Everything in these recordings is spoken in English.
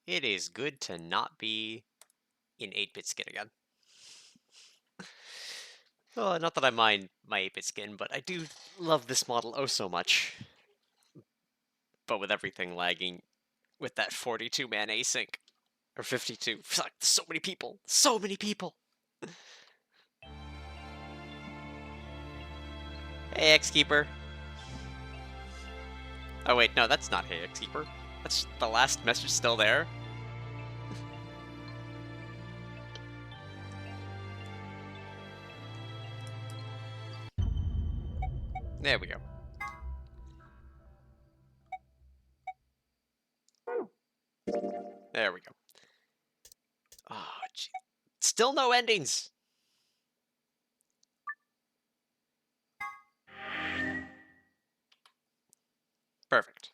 It is good to not be in 8-bit skin again. Well, not that I mind my 8-bit skin, but I do love this model oh so much. But with everything lagging, with that 42-man async, or 52, fuck, so many people, so many people! Hey, X-Keeper. Oh wait, no, that's not Hey, X-Keeper. That's the last message still there. There we go. There we go. Oh, gee. Still no endings! Perfect.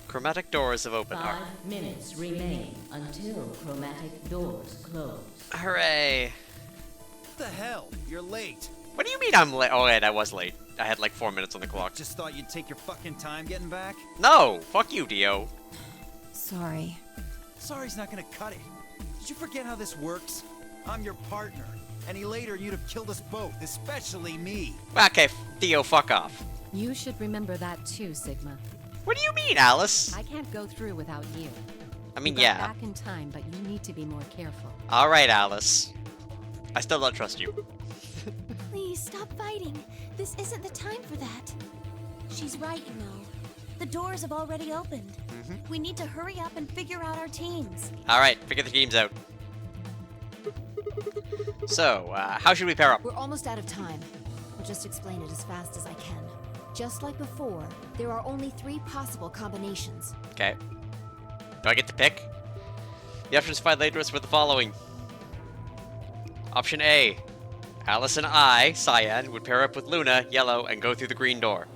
Chromatic doors have opened. 5 minutes remain until chromatic doors close. Hooray! What the hell? You're late. What do you mean I'm late? Oh, wait, I was late. I had like 4 minutes on the clock. Just thought you'd take your fucking time getting back? No! Fuck you, Dio. Sorry. Sorry's not gonna cut it. Did you forget how this works? I'm your partner. Any later, you'd have killed us both, especially me. Okay, Dio, fuck off. You should remember that too, Sigma. What do you mean, Alice? I can't go through without you. I mean, You got yeah. back in time, but you need to be more careful. Alright, Alice. I still don't trust you. Please stop fighting. This isn't the time for that. She's right, you know. The doors have already opened. We need to hurry up and figure out our teams. Alright, figure the teams out. So, how should we pair up? We're almost out of time. I'll just explain it as fast as I can. Just like before, there are only 3 possible combinations. Okay. Do I get to pick? The options provided later us were the following. Option A. Alice and I, Cyan, would pair up with Luna, Yellow, and go through the green door.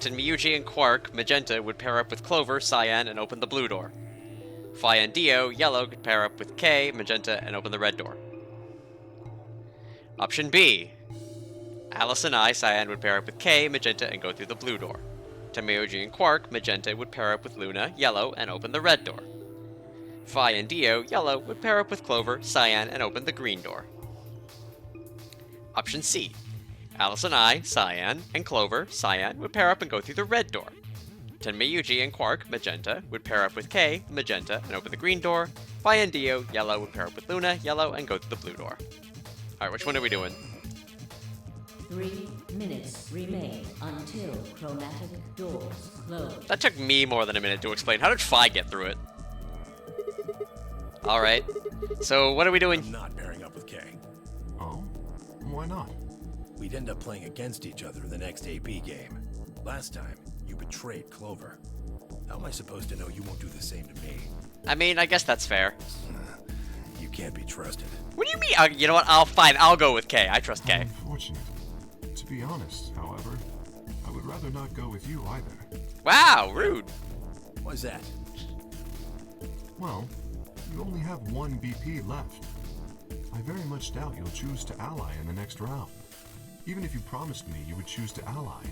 Tenmyuji and Quark, Magenta, would pair up with Clover, Cyan, and open the blue door. Phi and Dio, Yellow, could pair up with K, Magenta, and open the red door. Option B. Alice and I, Cyan, would pair up with K, Magenta, and go through the blue door. Tenmyuji and Quark, Magenta, would pair up with Luna, Yellow, and open the red door. Phi and Dio, Yellow, would pair up with Clover, Cyan, and open the green door. Option C. Alice and I, Cyan, and Clover, Cyan, would pair up and go through the red door. Tenmyuji and Quark, Magenta, would pair up with K, Magenta, and open the green door. Phi and Dio, Yellow, would pair up with Luna, Yellow, and go through the blue door. Alright, which one are we doing? 3 minutes remain until chromatic doors close. That took me more than a minute to explain. How did Phi get through it? Alright, so what are we doing? I'm not pairing up with Kay. Oh? Why not? We'd end up playing against each other in the next AP game. Last time, you betrayed Clover. How am I supposed to know you won't do the same to me? I mean, I guess that's fair. You can't be trusted. What do you mean? You know what? I'll go with K. I trust K. Unfortunate. To be honest, however, I would rather not go with you either. Wow, rude. Why's that? Well, you only have 1 BP left. I very much doubt you'll choose to ally in the next round. Even if you promised me you would choose to ally,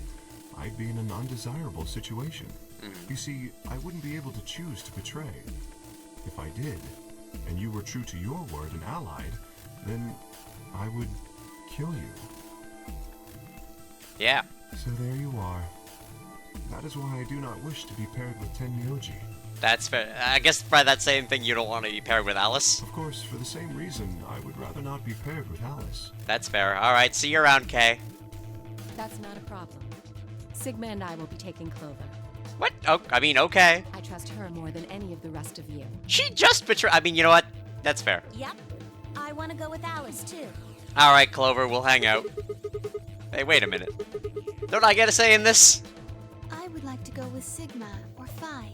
I'd be in an undesirable situation. You see, I wouldn't be able to choose to betray. If I did, and you were true to your word and allied, then I would kill you. Yeah. So there you are. That is why I do not wish to be paired with Tenmyuji. That's fair. I guess by that same thing, you don't want to be paired with Alice. Of course, for the same reason, I would rather not be paired with Alice. That's fair. Alright, see you around, K. That's not a problem. Sigma and I will be taking Clover. What? Oh, I mean, okay. I trust her more than any of the rest of you. She just betrayed. I mean, you know what? That's fair. Yep. I want to go with Alice, too. Alright, Clover, we'll hang out. Hey, wait a minute. Don't I get a say in this? I would like to go with Sigma or Phi.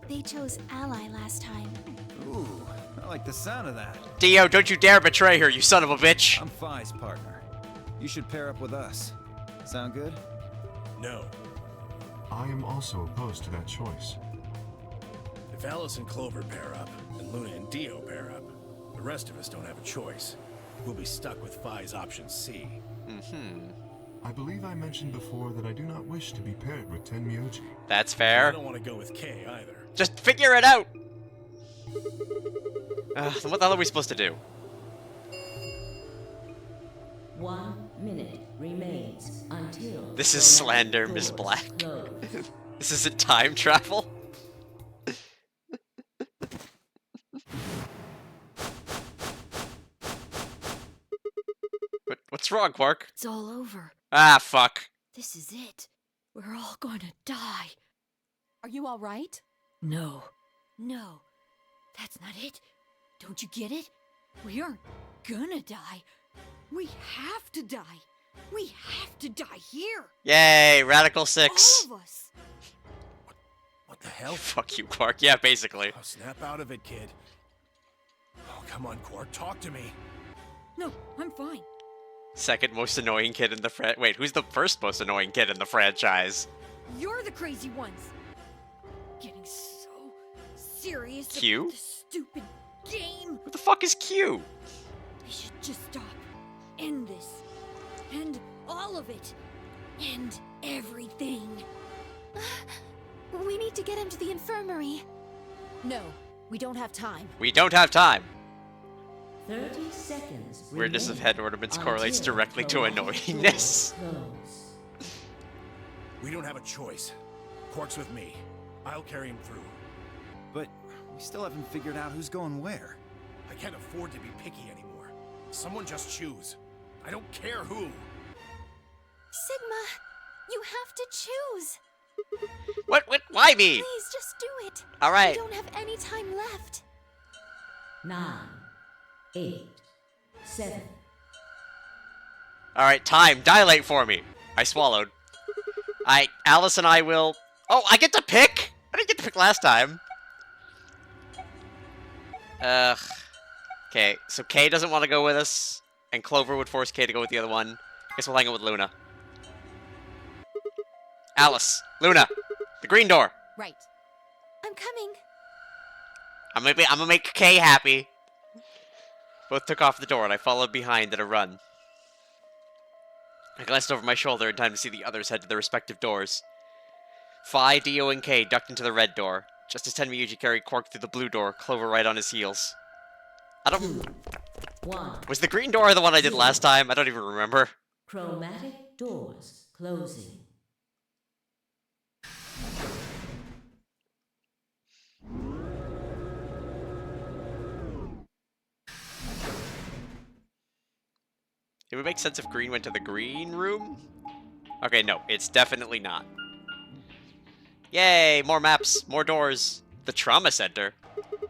They chose Ally last time. Ooh, I like the sound of that. Dio, don't you dare betray her, you son of a bitch. I'm Phi's partner. You should pair up with us. Sound good? No. I am also opposed to that choice. If Alice and Clover pair up, and Luna and Dio pair up, the rest of us don't have a choice. We'll be stuck with Phi's option C. I believe I mentioned before that I do not wish to be paired with Tenmyouji. That's I fair. don't want to go with Kay either. Just figure it out! What the hell are we supposed to do? 1 minute remains until This is chromatic slander, Miss doors Black. close. This isn't time travel? What's wrong, Quark? It's all over. Ah, fuck. This is it. We're all gonna die. Are you all right? No. No. That's not it. Don't you get it? We aren't gonna die. We have to die. We have to die here. Yay, Radical 6. All of us. What the hell? Fuck you, Quark. Yeah, basically. Oh, snap out of it, kid. Oh, come on, Quark, talk to me. No, I'm fine. Second most annoying kid in the Wait, who's the first most annoying kid in the franchise? You're the crazy ones. Getting so serious Q? about this stupid game. Who the fuck is Q? We should just stop. End this. End all of it. End everything. We need to get him to the infirmary. No, we don't have time. We don't have time. 30 seconds. Weirdness of remain head ornaments correlates until directly to chromatic annoyingness. doors close. We don't have a choice. Quark's with me. I'll carry him through. But we still haven't figured out who's going where. I can't afford to be picky anymore. Someone just choose. I don't care who. Sigma, you have to choose. What? Why me? Please, just do it. All right. We don't have any time left. 9, 8, 7. All right, time. Dilate for me. I swallowed. Alice and I will... Oh, I get to pick? I didn't get to pick last time. Ugh. Okay, so Kay doesn't want to go with us, and Clover would force Kay to go with the other one. Guess we'll hang out with Luna. Alice, Luna, the green door. Right. I'm coming. I'm gonna make Kay happy. Both took off the door, and I followed behind at a run. I glanced over my shoulder in time to see the others head to their respective doors. Phi, Dio, and Kay ducked into the red door, just as Tenmyouji carried Quark through the blue door, Clover right on his heels. I don't... 2, 1. Was the green door the one I did last time? I don't even remember. Chromatic doors closing. It would make sense if green went to the green room? Okay, no, it's definitely not. Yay, more maps, more doors. The trauma center.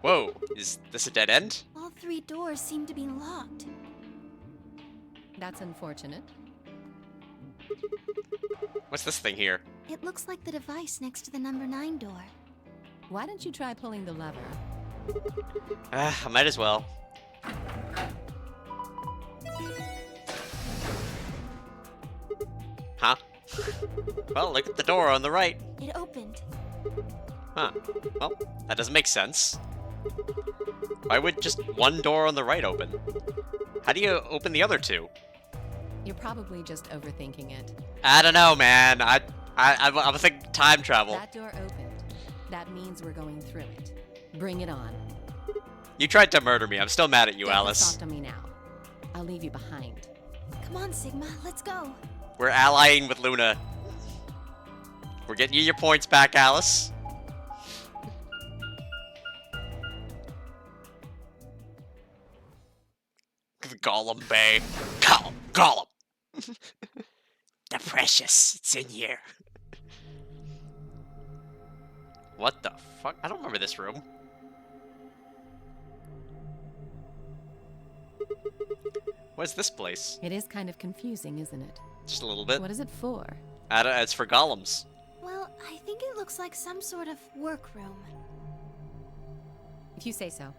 Whoa, is this a dead end? All 3 doors seem to be locked. That's unfortunate. What's this thing here? It looks like the device next to the number 9 door. Why don't you try pulling the lever? I might as well. Huh? Well, look at the door on the right. It opened. Huh. Well, that doesn't make sense. Why would just one door on the right open? How do you open the other 2? You're probably just overthinking it. I don't know, man. I'm thinking time travel. That door opened. That means we're going through it. Bring it on. You tried to murder me. I'm still mad at you, Get Alice. soft on me now. I'll leave you behind. Come on, Sigma, let's go. We're allying with Luna. We're getting you your points back, Alice. Gollum Bay. Gollum. The precious. It's in here. What the fuck? I don't remember this room. What's this place? It is kind of confusing, isn't it? Just a little bit. What is it for? It's for golems. Well, I think it looks like some sort of workroom. If you say so.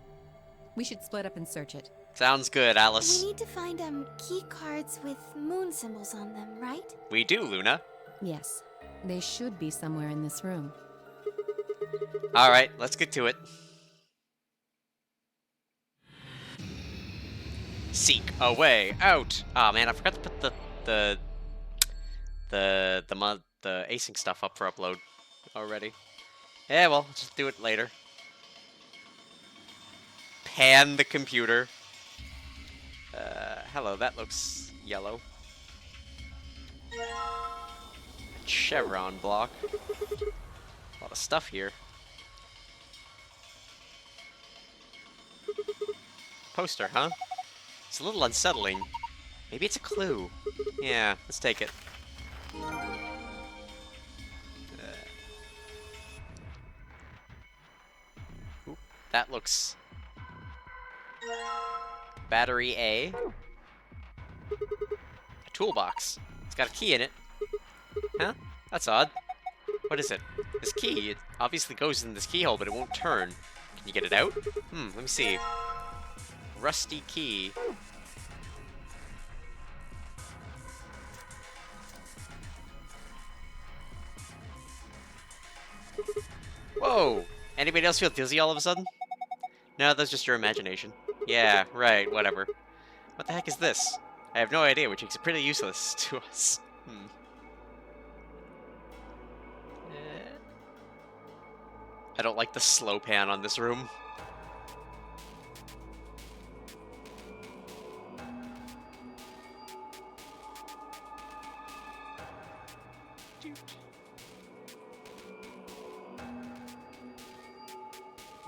We should split up and search it. Sounds good, Alice. We need to find key cards with moon symbols on them, right? We do, Luna. Yes. They should be somewhere in this room. Alright, let's get to it. Seek a way out. Oh man, I forgot to put the the async stuff up for upload already. Yeah, well, just do it later. Pan the computer. Hello, that looks yellow. Chevron block. A lot of stuff here. Poster, huh? It's a little unsettling. Maybe it's a clue. Yeah, let's take it. Oop, that looks... Battery A. A toolbox. It's got a key in it. Huh? That's odd. What is it? This key, it obviously goes in this keyhole, but it won't turn. Can you get it out? Let me see. Rusty key. Whoa! Anybody else feel dizzy all of a sudden? No, that's just your imagination. Yeah, right, whatever. What the heck is this? I have no idea, which makes it pretty useless to us. I don't like the slow pan on this room.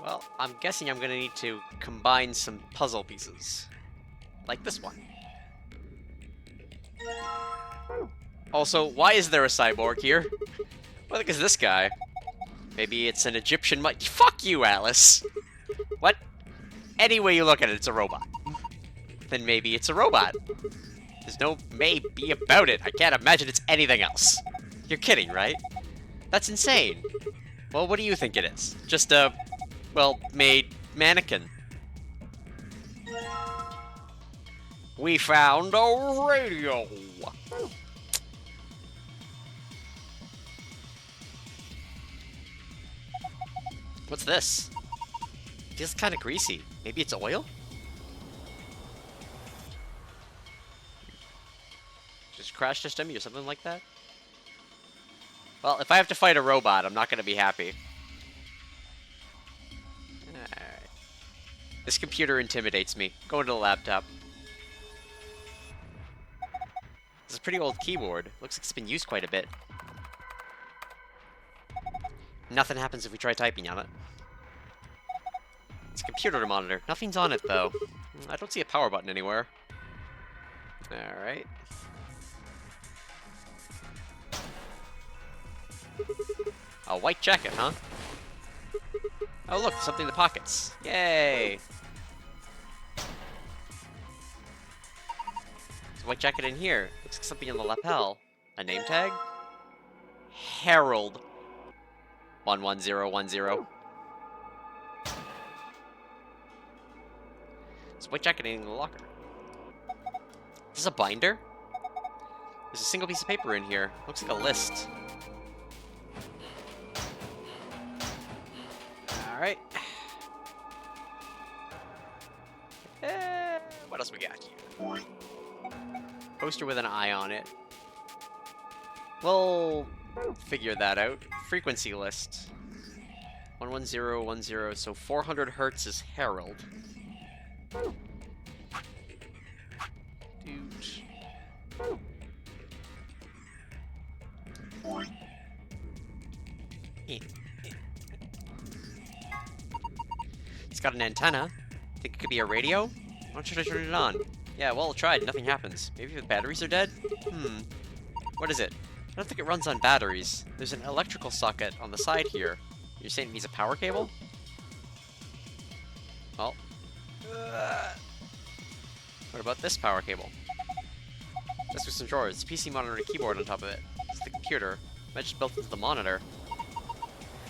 Well, I'm guessing I'm gonna need to combine some puzzle pieces. Like this one. Also, why is there a cyborg here? What the heck is this guy? Maybe it's an Egyptian Fuck you, Alice! What? Any way you look at it, it's a robot. Then maybe it's a robot. There's no maybe about it. I can't imagine it's anything else. You're kidding, right? That's insane. Well, what do you think it is? Just a, well, made mannequin. We found a radio! What's this? Feels kind of greasy. Maybe it's oil? Just crash system or something like that? Well, if I have to fight a robot, I'm not going to be happy. Alright. This computer intimidates me. Go into the laptop. This is a pretty old keyboard. Looks like it's been used quite a bit. Nothing happens if we try typing on it. It's a computer monitor. Nothing's on it, though. I don't see a power button anywhere. Alright. A white jacket, huh? Oh, look, something in the pockets. Yay! There's a white jacket in here. Looks like something on the lapel. A name tag? Harold. 11010. There's a white jacket in the locker. Is this a binder? There's a single piece of paper in here. Looks like a list. Alright. What else we got here? Poster with an eye on it. We'll figure that out. Frequency list. 11010, so 400 hertz is Harold. Dude. It's got an antenna. Think it could be a radio? Why should I turn it on? Yeah, well, I tried. Nothing happens. Maybe the batteries are dead? What is it? I don't think it runs on batteries. There's an electrical socket on the side here. You're saying it needs a power cable? Well. What about this power cable? Desk with some drawers. PC monitor and keyboard on top of it. It's the computer. It's just built into the monitor.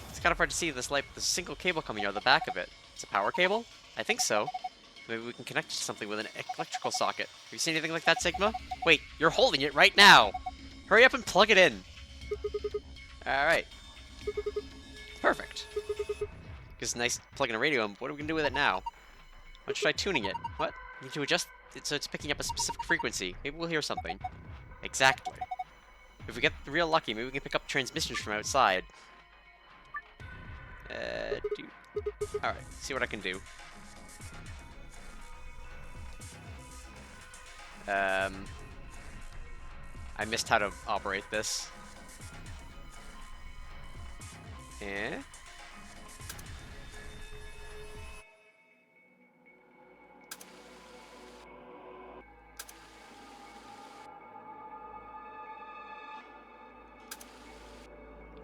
It's kind of hard to see this light. There's a single cable coming out of the back of it. It's a power cable? I think so. Maybe we can connect it to something with an electrical socket. Have you seen anything like that, Sigma? Wait, you're holding it right now! Hurry up and plug it in! Alright. Perfect. It's nice plugging a radio in. What are we going to do with it now? Let's try tuning it. What? We need to adjust it so it's picking up a specific frequency. Maybe we'll hear something. Exactly. If we get real lucky, maybe we can pick up transmissions from outside. Alright, see what I can do. I missed how to operate this. Eh?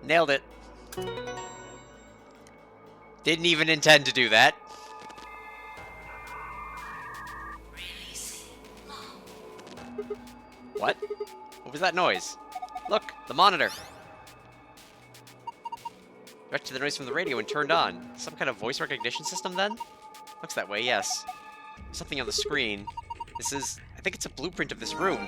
Nailed it. Didn't even intend to do that. What? What was that noise? Look, the monitor. Directed the noise from the radio and turned on. Some kind of voice recognition system then? Looks that way, yes. Something on the screen. This is... I think it's a blueprint of this room.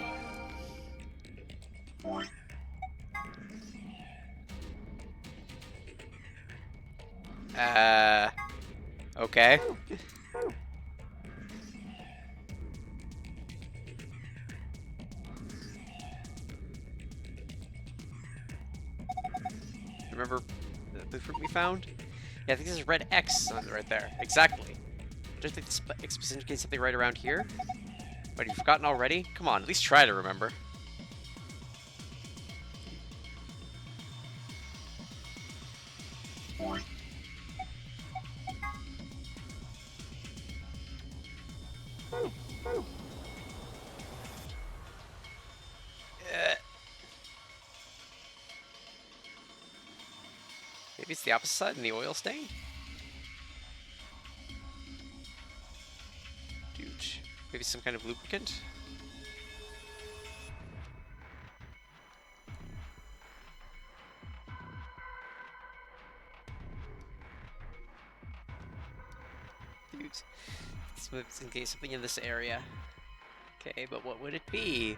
Okay. Remember the blueprint we found? Yeah, I think there's a red X on it right there. Exactly. Don't you think this X indicates something right around here? What, you've forgotten already? Come on, at least try to remember. Maybe it's the opposite side in the oil stain? Dude, maybe some kind of lubricant? Dude, let's engage something in this area. Okay, but what would it be?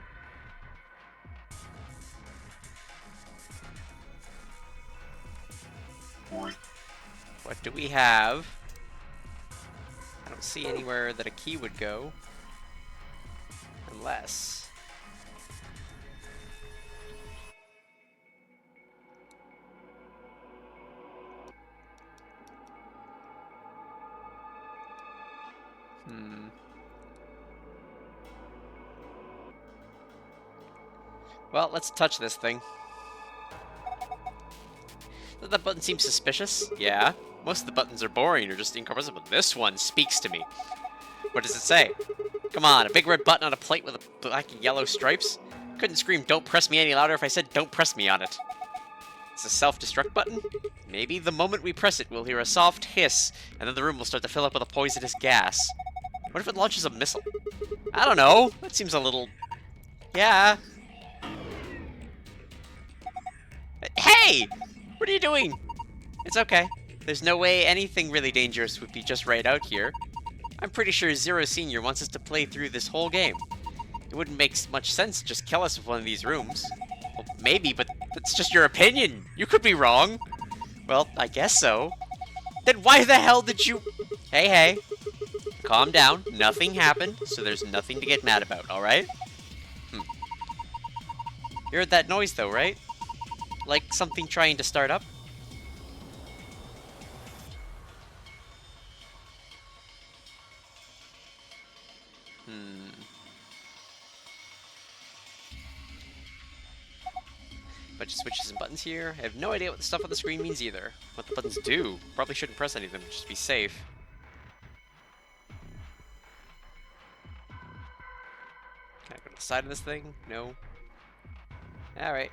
What do we have? I don't see anywhere that a key would go. Unless... Well, let's touch this thing. Does that button seem suspicious? Yeah. Most of the buttons are boring or just incomprehensible. This one speaks to me. What does it say? Come on, a big red button on a plate with a black and yellow stripes? Couldn't scream "don't press me" any louder if I said "don't press me" on it. It's a self-destruct button? Maybe the moment we press it, we'll hear a soft hiss, and then the room will start to fill up with a poisonous gas. What if it launches a missile? I don't know. That seems a little... Yeah. Hey! What are you doing? It's okay. There's no way anything really dangerous would be just right out here. I'm pretty sure Zero Senior wants us to play through this whole game. It wouldn't make much sense to just kill us with one of these rooms. Well, maybe, but that's just your opinion. You could be wrong. Well, I guess so. Then why the hell did you... Hey. Calm down. Nothing happened, so there's nothing to get mad about, alright? You heard that noise though, right? Like something trying to start up? Bunch of switches and buttons here. I have no idea what the stuff on the screen means either. What the buttons do. Probably shouldn't press any of them, just be safe. Can I go to the side of this thing? No. Alright.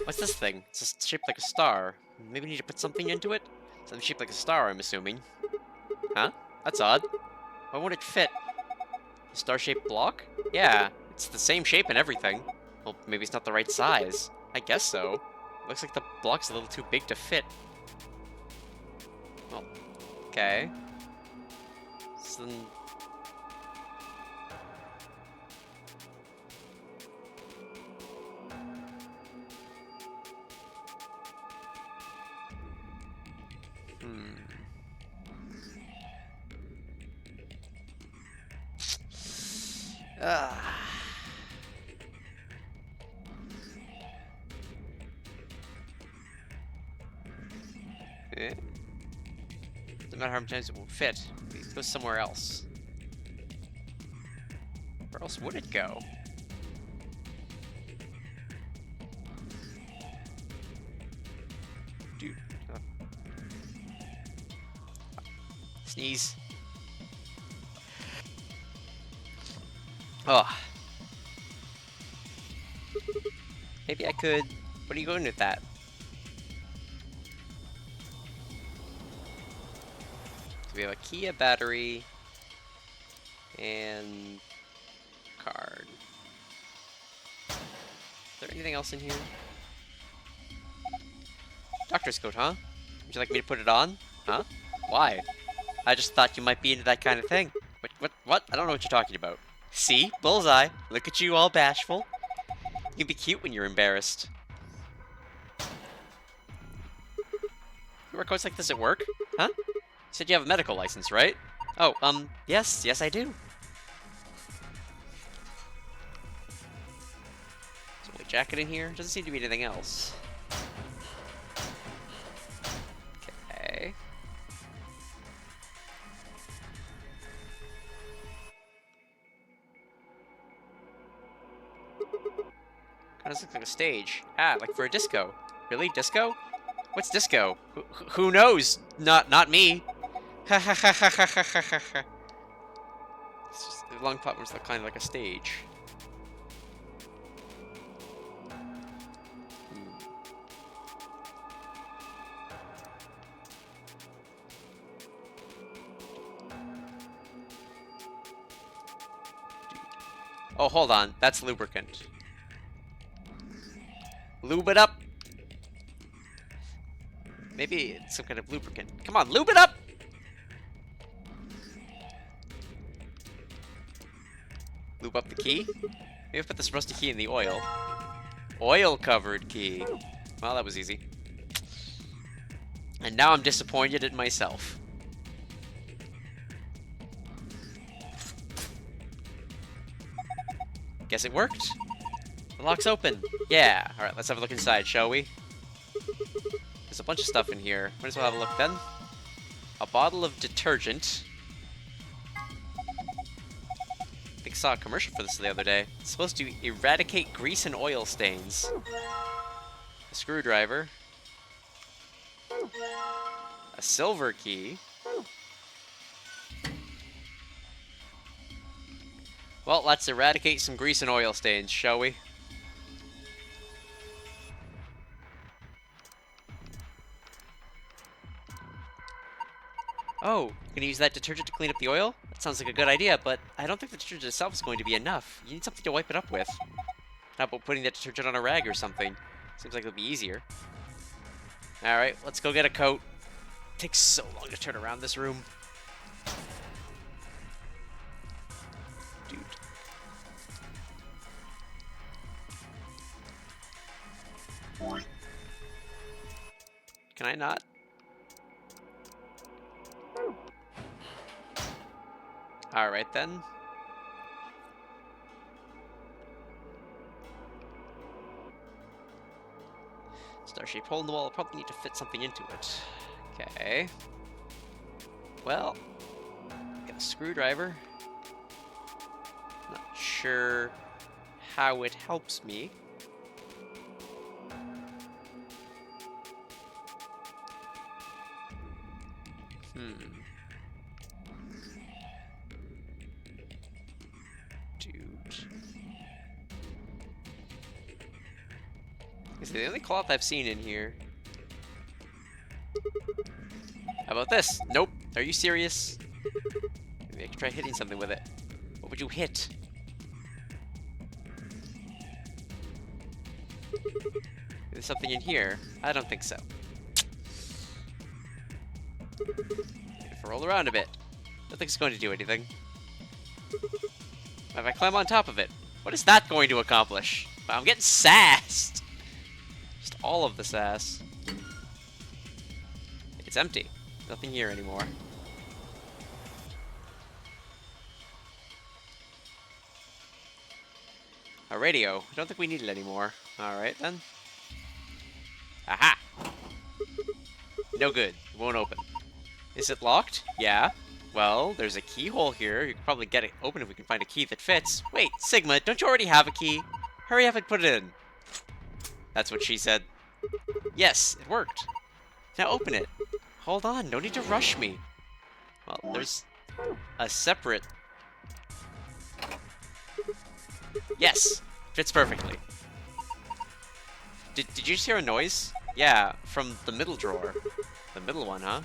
What's this thing? It's just shaped like a star. Maybe we need to put something into it? Something shaped like a star, I'm assuming. Huh? That's odd. Why won't it fit? A star-shaped block? Yeah, it's the same shape and everything. Well, maybe it's not the right size. I guess so. Looks like the block's a little too big to fit. Well, okay. 'Cause then... Ah. Eh? Doesn't matter how many times it will fit. It goes somewhere else. Where else would it go? Dude. Sneeze. Oh. Maybe I could... What are you going with that? So we have a key, a battery, and... card. Is there anything else in here? Doctor's coat, huh? Would you like me to put it on? Huh? Why? I just thought you might be into that kind of thing. What? I don't know what you're talking about. See? Bullseye. Look at you all bashful. You can be cute when you're embarrassed. You wear coats like this at work? Huh? You said you have a medical license, right? Oh, yes, I do. Is there a jacket in here? Doesn't seem to be anything else. Okay. Kind of looks like a stage. Ah, like for a disco. Really? Disco? What's disco? Who knows? Not me. Ha ha ha ha ha ha ha ha. It's just the long platforms look kind of like a stage. Oh, hold on. That's lubricant. Lube it up. Maybe it's some kind of lubricant. Come on, lube it up! Lube up the key? Maybe I'll put this rusty key in the oil. Oil-covered key. Well, that was easy. And now I'm disappointed in myself. Guess it worked. The lock's open. Yeah. Alright, let's have a look inside, shall we? There's a bunch of stuff in here. Might as well have a look then. A bottle of detergent. I think I saw a commercial for this the other day. It's supposed to eradicate grease and oil stains. A screwdriver. A silver key. Well, let's eradicate some grease and oil stains, shall we? Oh, you're gonna use that detergent to clean up the oil? That sounds like a good idea, but I don't think the detergent itself is going to be enough. You need something to wipe it up with. How about putting that detergent on a rag or something? Seems like it'll be easier. Alright, let's go get a coat. It takes so long to turn around this room. Dude. Can I not? Alright then. Star-shaped hole in the wall. I'll probably need to fit something into it. Okay. Well, got a screwdriver. Not sure how it helps me. Is it the only cloth I've seen in here? How about this? Nope. Are you serious? Maybe I could try hitting something with it. What would you hit? There's something in here. I don't think so. If I roll around a bit. Don't think it's going to do anything. If I climb on top of it, what is that going to accomplish? Wow, I'm getting sassed! Just all of the sass. It's empty. Nothing here anymore. A radio. I don't think we need it anymore. Alright then. Aha! No good. It won't open. Is it locked? Yeah. Well, there's a keyhole here. You can probably get it open if we can find a key that fits. Wait, Sigma, don't you already have a key? Hurry up and put it in. That's what she said. Yes, it worked. Now open it. Hold on, no need to rush me. Well, there's a separate... Yes, fits perfectly. Did you just hear a noise? Yeah, from the middle drawer. The middle one, huh?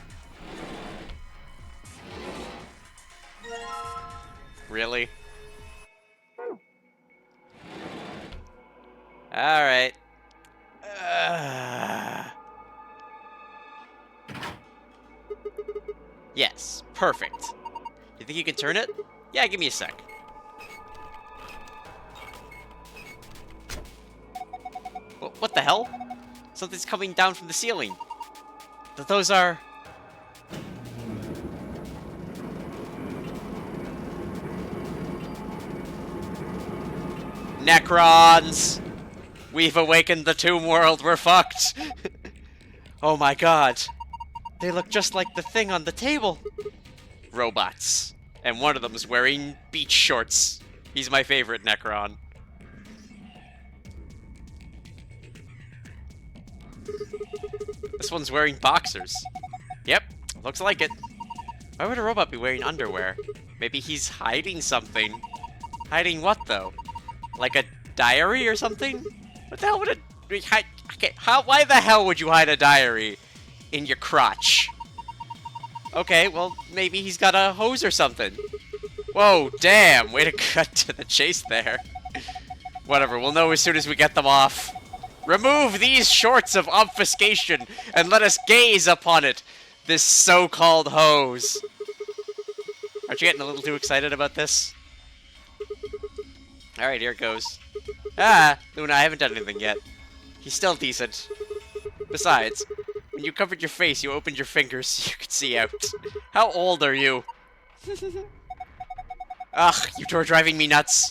Really? Alright. Yes, perfect. Do you think you can turn it? Yeah, give me a sec. What the hell? Something's coming down from the ceiling. Those are... Necrons! We've awakened the tomb world, we're fucked! Oh my god. They look just like the thing on the table. Robots. And one of them's wearing beach shorts. He's my favorite Necron. This one's wearing boxers. Yep, looks like it. Why would a robot be wearing underwear? Maybe he's hiding something. Hiding what, though? Like a diary or something? What the hell would okay, why the hell would you hide a diary in your crotch? Okay, well, maybe he's got a hose or something. Whoa, damn, way to cut to the chase there. Whatever, we'll know as soon as we get them off. Remove these shorts of obfuscation, and let us gaze upon it, this so-called hose. Aren't you getting a little too excited about this? Alright, here it goes. Ah, Luna, I haven't done anything yet. He's still decent. Besides, when you covered your face, you opened your fingers so you could see out. How old are you? Ugh, you two are driving me nuts.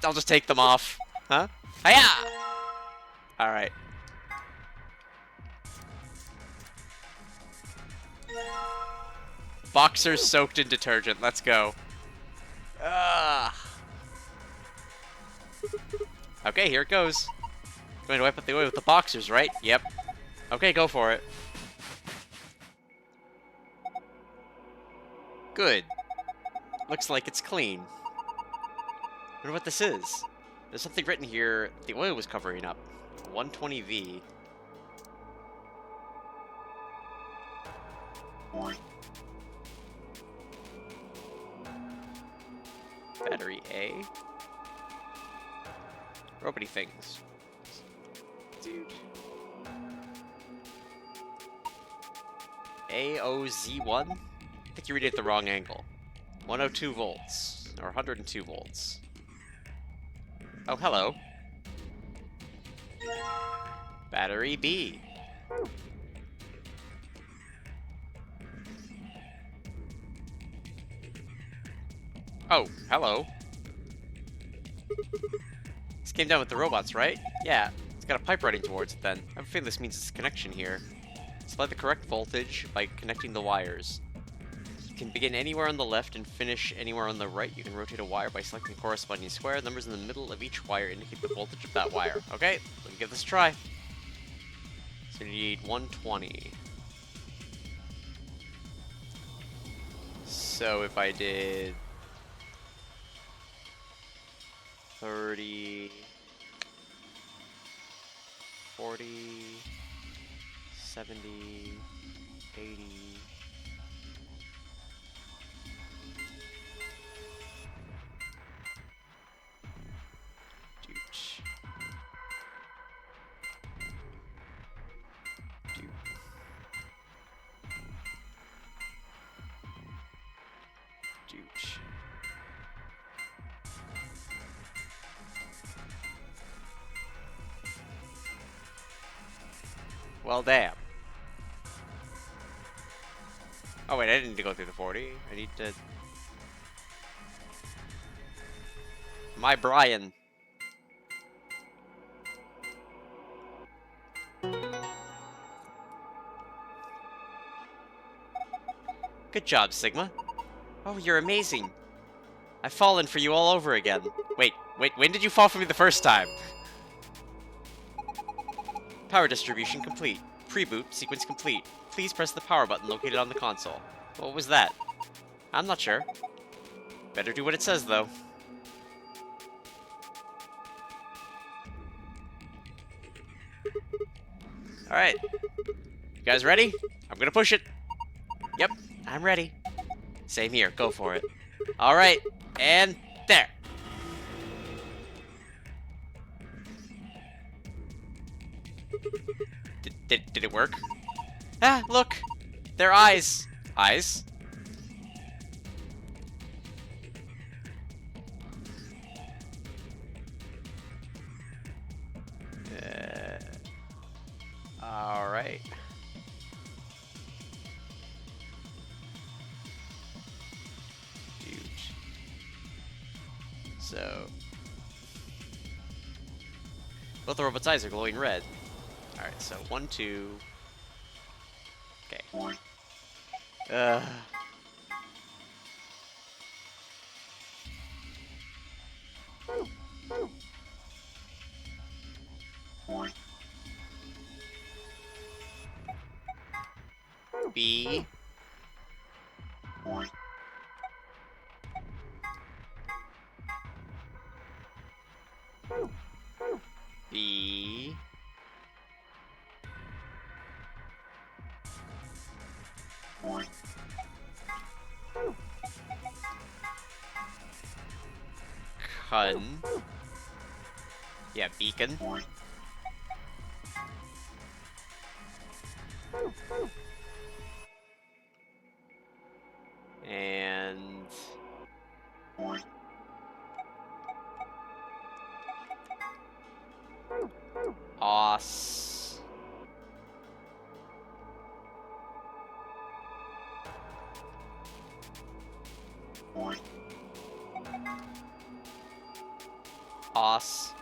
I'll just take them off. Huh? Hiya! Alright. Boxers soaked in detergent. Let's go. Ugh. Okay, here it goes. Going to wipe out the oil with the boxers, right? Yep. Okay, go for it. Good. Looks like it's clean. Wonder what this is. There's something written here the oil was covering up. 120V. Battery A. Robot-y things. Dude. AOZ1? I think you read it at the wrong angle. 102 volts. Or 102 volts. Oh, hello. Battery B. Oh, hello. This came down with the robots, right? Yeah, it's got a pipe running towards it then. I have a feeling this means it's a connection here. Supply the correct voltage by connecting the wires. You can begin anywhere on the left and finish anywhere on the right. You can rotate a wire by selecting the corresponding square. Numbers in the middle of each wire indicate the voltage of that wire. Okay, let me give this a try. So you need 120. So if I did 30, 40, 70, 80. Well, damn. Oh wait, I didn't need to go through the 40. I need to... My Brian. Good job, Sigma. Oh, you're amazing. I've fallen for you all over again. Wait, when did you fall for me the first time? Power distribution complete. Pre-boot sequence complete. Please press the power button located on the console. What was that? I'm not sure. Better do what it says, though. Alright. You guys ready? I'm gonna push it. Yep, I'm ready. Same here, go for it. Alright, and there. Did it work? Ah, look! They're eyes! Eyes? Alright. Huge. So... both the robot's eyes are glowing red. Alright, so 1, 2... Okay. B. B. Hun. Yeah, beacon. And... Os. Os.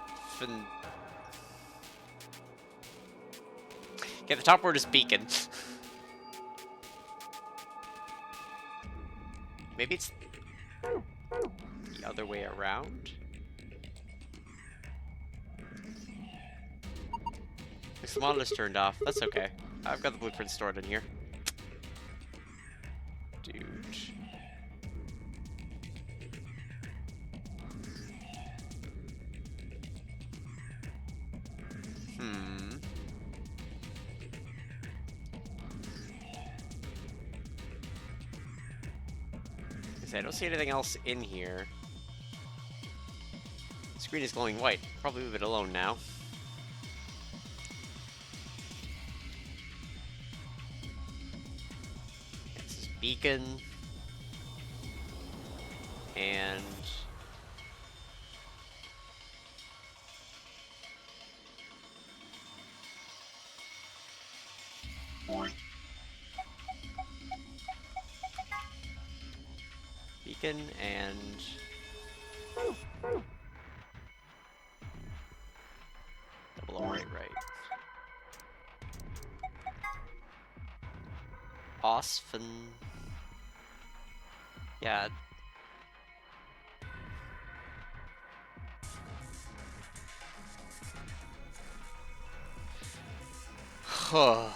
Okay, the top word is beacon. Maybe it's the other way around? The monitor's turned off. That's okay. I've got the blueprint stored in here. Dude. I don't see anything else in here. The screen is glowing white. Probably leave it alone now. This is beacon. And... beacon and... double O right. Osfen... yeah. Huh.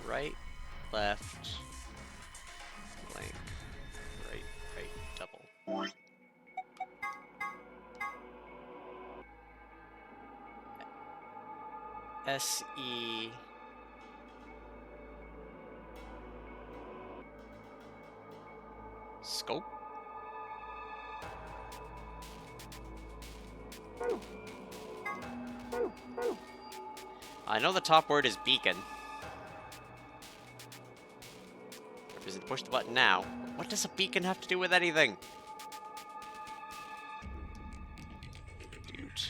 Right, left, blank, right, double. S-E... scope? I know the top word is beacon. Is it push the button now? What does a beacon have to do with anything? Dude.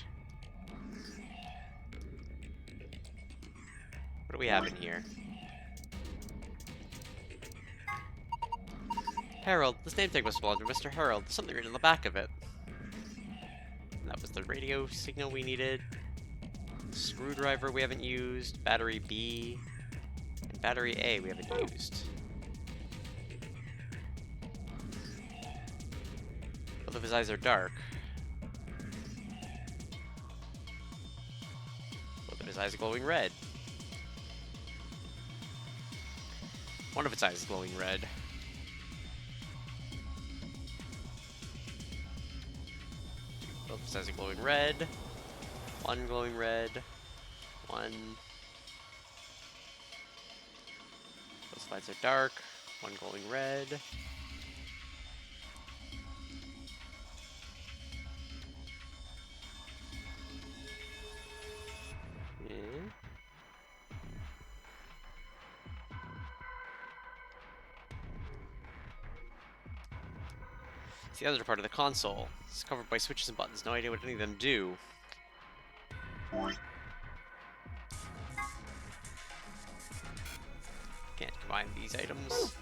do we have in here? Harold. This name tag must belong to Mr. Harold. There's something written on the back of it. And that was the radio signal we needed. Screwdriver we haven't used. Battery B. And battery A we haven't used. Both of his eyes are dark. Both of his eyes are glowing red. One of its eyes is glowing red. Both of its eyes are glowing red. One glowing red. One. Both sides are dark. One glowing red. Yeah. It's the other part of the console. It's covered by switches and buttons. No idea what any of them do. Can't combine these items.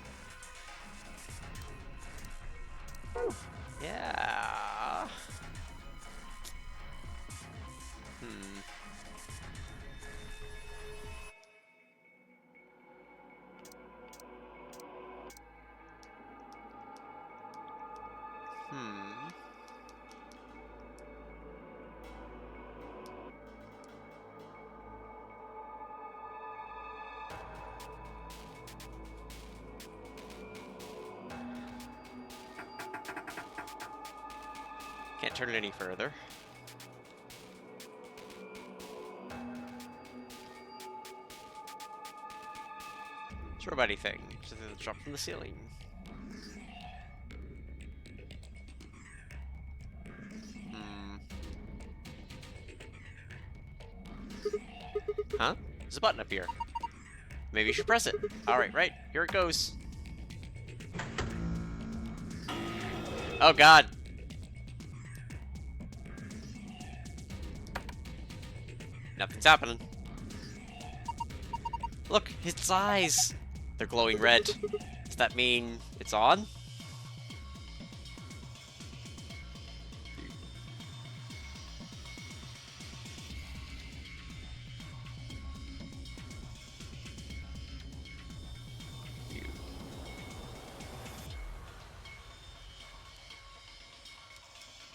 Yeah. Can't turn it any further. It's a robot-y thing. Something that's dropped from the ceiling. Huh? There's a button up here. Maybe you should press it. Alright, right. Here it goes. Oh god. Nothing's happening. Look, its eyes! They're glowing red. Does that mean it's on?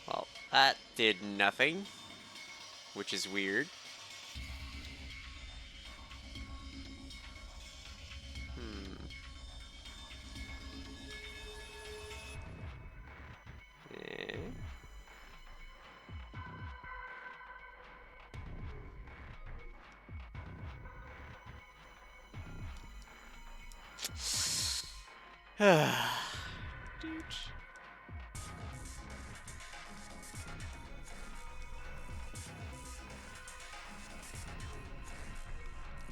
Well, that did nothing, which is weird.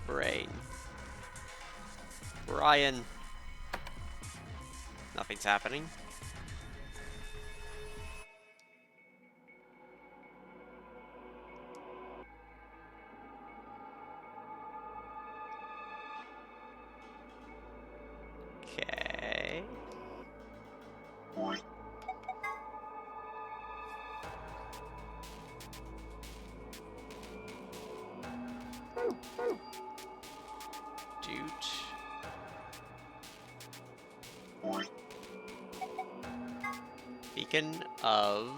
Brain. Brian. Nothing's happening. Okay. Dude. Beacon of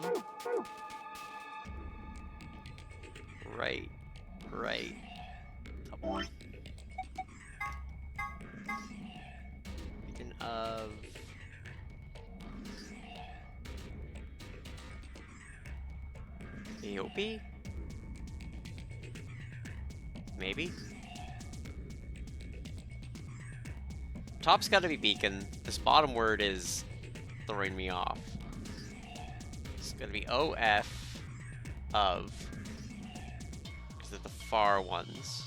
right. Up. Beacon of AOP? Maybe. Top's gotta be beacon. This bottom word is throwing me off. It's gonna be OF of, because they're the far ones.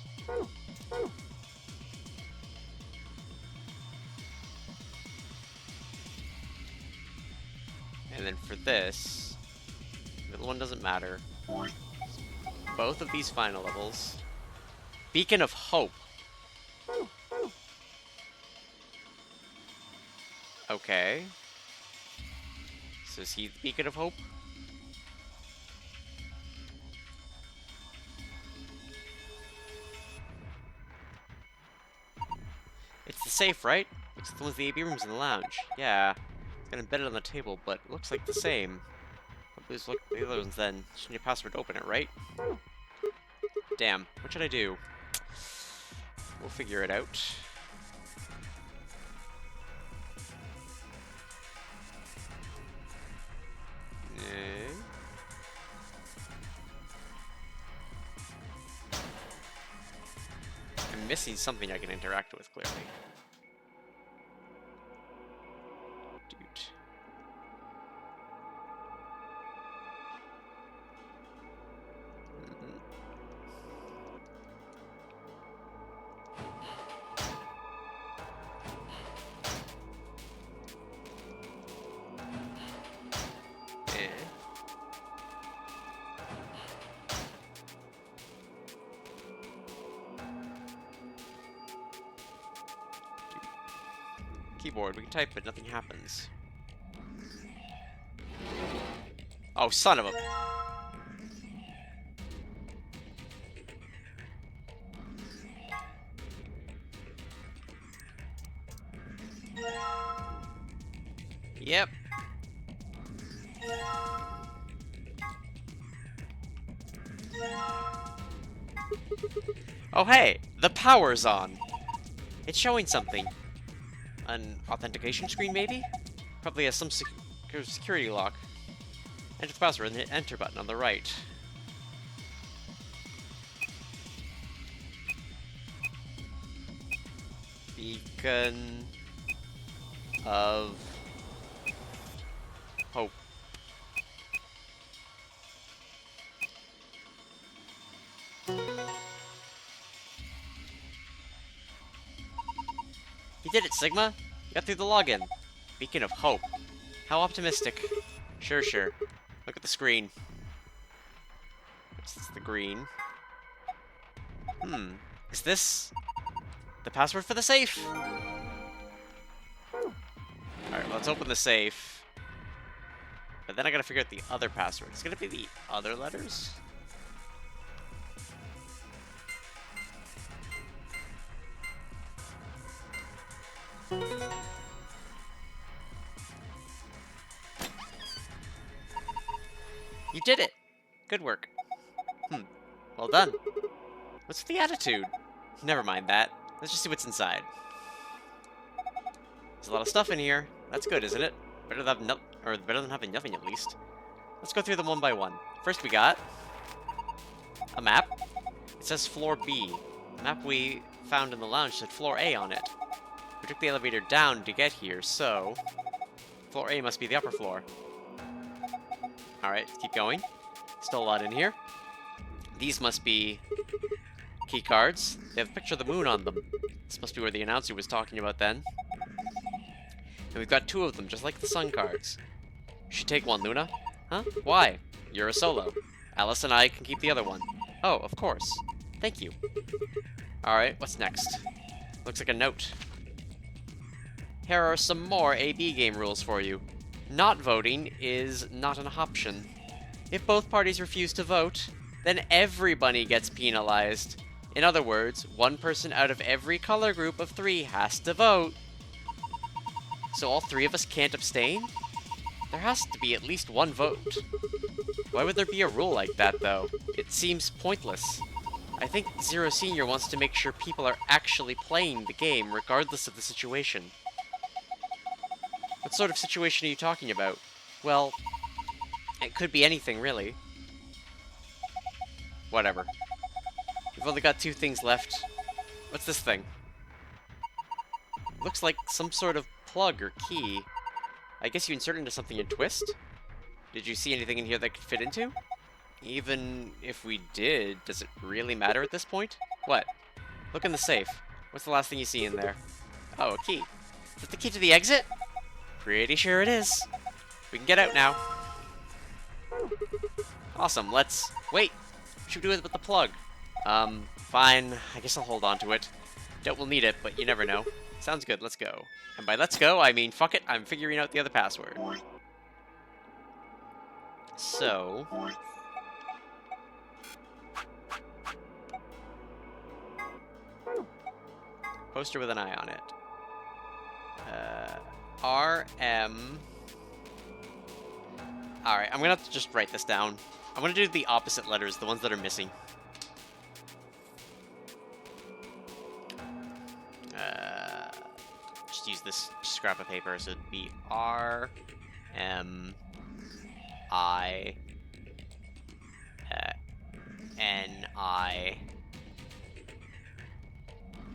And then for this, the middle one doesn't matter. Both of these final levels. Beacon of Hope. Okay. So is he the beacon of hope? It's the safe, right? Looks like the one with the AB rooms in the lounge. Yeah. It's got embedded on the table, but it looks like the same. Please look at the other ones then. Just need a password to open it, right? Damn. What should I do? We'll figure it out. I'm missing something I can interact with, clearly. Dude. Keyboard, we can type, but nothing happens. Oh, son of a... Yep. Oh, hey! The power's on! It's showing something. An authentication screen, maybe? Probably has some security lock. Enter the password and the enter button on the right. Beacon of hope. You did it, Sigma! You got through the login. Beacon of hope. How optimistic. Sure, sure. Look at the screen. It's the green. Is this the password for the safe? Alright, well, let's open the safe. But then I gotta figure out the other password. It's gonna be the other letters? You did it! Good work. Well done. What's the attitude? Never mind that. Let's just see what's inside. There's a lot of stuff in here. That's good, isn't it? Better than having nothing, at least. Let's go through them one by one. First we got a map. It says floor B. The map we found in the lounge said floor A on it. We took the elevator down to get here, so floor A must be the upper floor. Alright, keep going. Still a lot in here. These must be key cards. They have a picture of the moon on them. This must be where the announcer was talking about then. And we've got 2 of them, just like the sun cards. You should take one, Luna. Huh? Why? You're a solo. Alice and I can keep the other one. Oh, of course. Thank you. Alright, what's next? Looks like a note. Here are some more AB game rules for you. Not voting is not an option. If both parties refuse to vote, then everybody gets penalized. In other words, one person out of every color group of 3 has to vote. So all 3 of us can't abstain? There has to be at least one vote. Why would there be a rule like that, though? It seems pointless. I think Zero Senior wants to make sure people are actually playing the game, regardless of the situation. What sort of situation are you talking about? Well, it could be anything, really. Whatever. We've only got 2 things left. What's this thing? Looks like some sort of plug or key. I guess you insert it into something and twist? Did you see anything in here that could fit into? Even if we did, does it really matter at this point? What? Look in the safe. What's the last thing you see in there? Oh, a key. Is that the key to the exit? Pretty sure it is. We can get out now. Awesome, let's... Wait! What should we do with the plug? Fine. I guess I'll hold on to it. Doubt we'll need it, but you never know. Sounds good, let's go. And by let's go, I mean fuck it, I'm figuring out the other password. So... poster with an eye on it. RM... Alright, I'm gonna have to just write this down. I'm gonna do the opposite letters, the ones that are missing. Just use this scrap of paper, so it'd be R, M, I, N, I,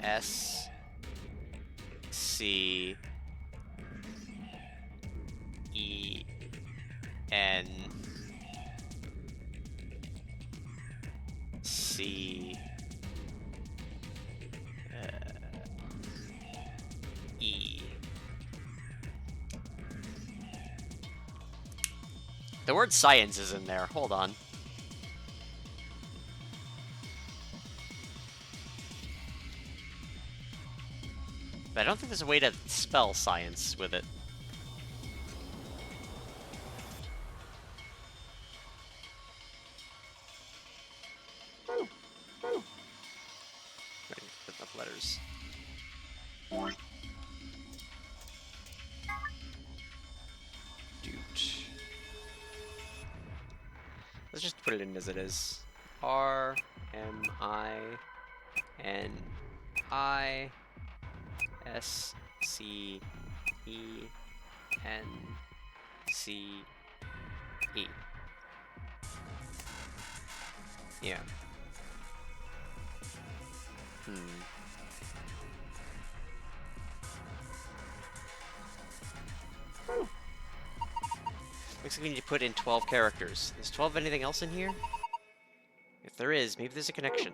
S, C, E, N, C, E. The word science is in there. Hold on. But I don't think there's a way to spell science with it. Enough letters. Let's just put it in as it is. R M I N I S C E N C E. Yeah. Looks like we need to put in 12 characters. Is 12 anything else in here? If there is, maybe there's a connection.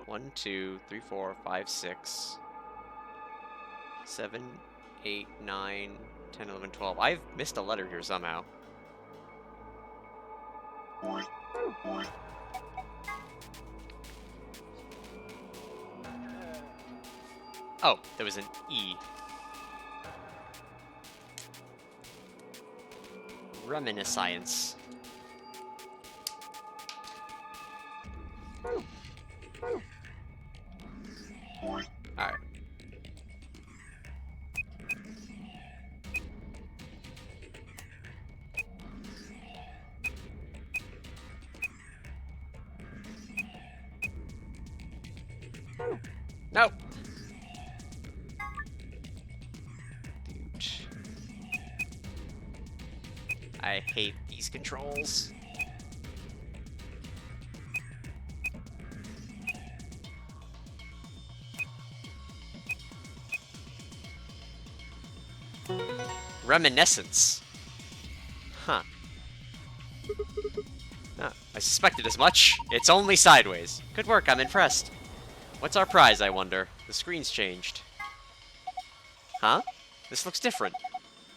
1, 2, 3, 4, 5, 6, 7, 8, 9, 10, 11, 12. I've missed a letter here somehow. Oh, there was an E. Reminiscence. Alright. Nope. Dude. I hate these controls. Reminiscence. Huh. Ah, I suspected as much. It's only sideways. Good work, I'm impressed. What's our prize, I wonder? The screen's changed. Huh? This looks different.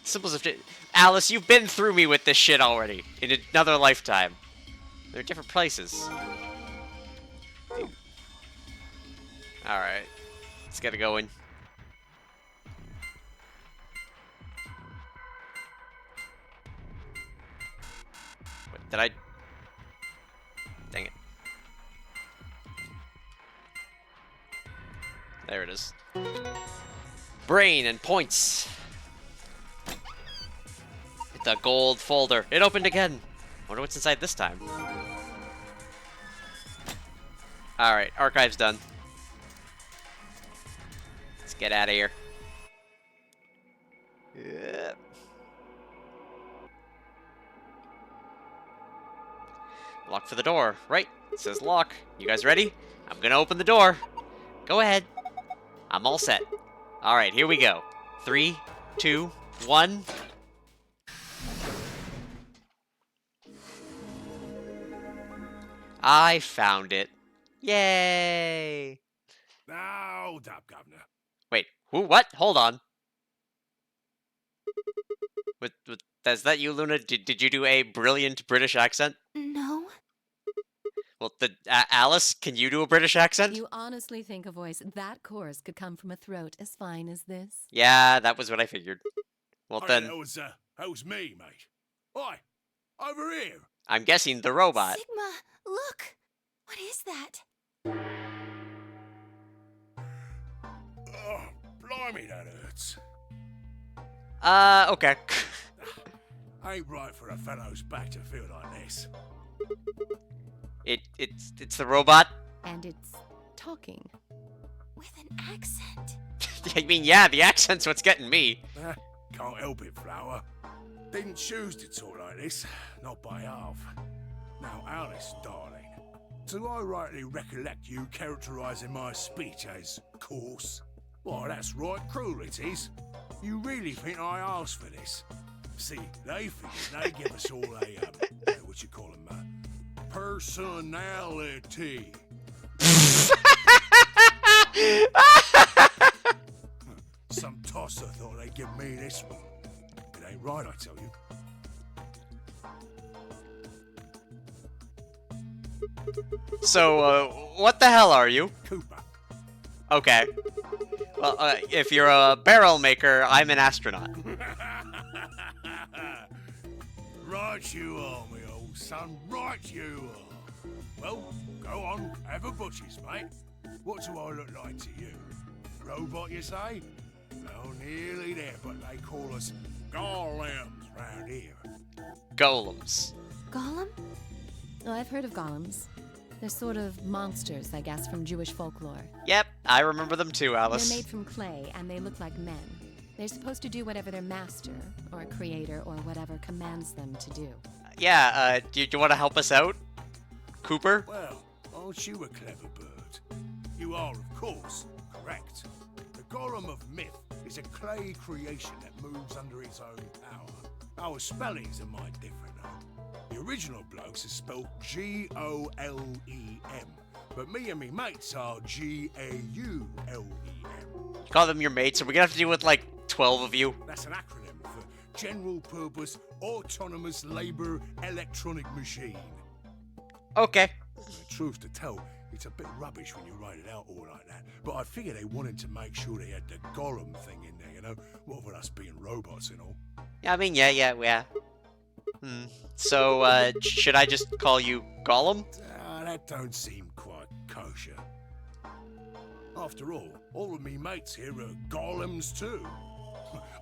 Symbols of... Alice, you've been through me with this shit already. In another lifetime. They're different places. Alright. Let's get it going. Wait, did I... Dang it. There it is. Brain and points. The gold folder. It opened again. Wonder what's inside this time. Alright, archive's done. Let's get out of here. Yep. Lock for the door. Right. It says lock. You guys ready? I'm gonna open the door. Go ahead. I'm all set. Alright, here we go. 3, 2, 1. I found it. Yay! Now, Top Governor. Wait, who? What? Hold on. Is that you, Luna? Did you do a brilliant British accent? No. Well, Alice, can you do a British accent? You honestly think a voice that coarse could come from a throat as fine as this? Yeah, that was what I figured. Well, Hey, then, that was me, mate. Oi, over here. I'm guessing the robot. Sigma, look! What is that? Oh, blimey, that hurts. Okay. Ain't right for a fellow's back to feel like this. It's the robot? And it's talking. With an accent. I mean, yeah, the accent's what's getting me. Can't help it, Flower. Didn't choose to talk like this, not by half. Now, Alice, darling, do I rightly recollect you characterising my speech as coarse? Why, that's right cruel it is. You really think I asked for this? See, they figured they give us all a, what you call them, personality. Some tosser thought they'd give me this one. It ain't right, I tell you. So, what the hell are you? Cooper. Okay. Well, if you're a barrel maker, I'm an astronaut. Right you are, me old son, right you are. Well, go on, have a butcher's, mate. What do I look like to you? Robot, you say? Well, nearly there, but they call us G-OLMs round here. Golems. Golem? Oh, I've heard of golems. They're sort of monsters, I guess, from Jewish folklore. Yep, I remember them too, Alice. They're made from clay, and they look like men. They're supposed to do whatever their master, or creator, or whatever commands them to do. Yeah, do you want to help us out? Cooper? Well, aren't you a clever bird? You are, of course, correct. The Golem of myth is a clay creation that moves under its own power. Our spellings are might different, though. The original blokes are spelled G-O-L-E-M, but me and me mates are G-A-U-L-E-M. You call them your mates, are we gonna have to deal with, like, 12 of you? That's an acronym for General Purpose Autonomous Labour Electronic Machine. Okay. The truth to tell, it's a bit rubbish when you write it out all like that, but I figure they wanted to make sure they had the Golem thing in there, you know? What with us being robots and all. Yeah, I mean, yeah. So, should I just call you Gollum? That don't seem quite kosher. After all of me mates here are golems too.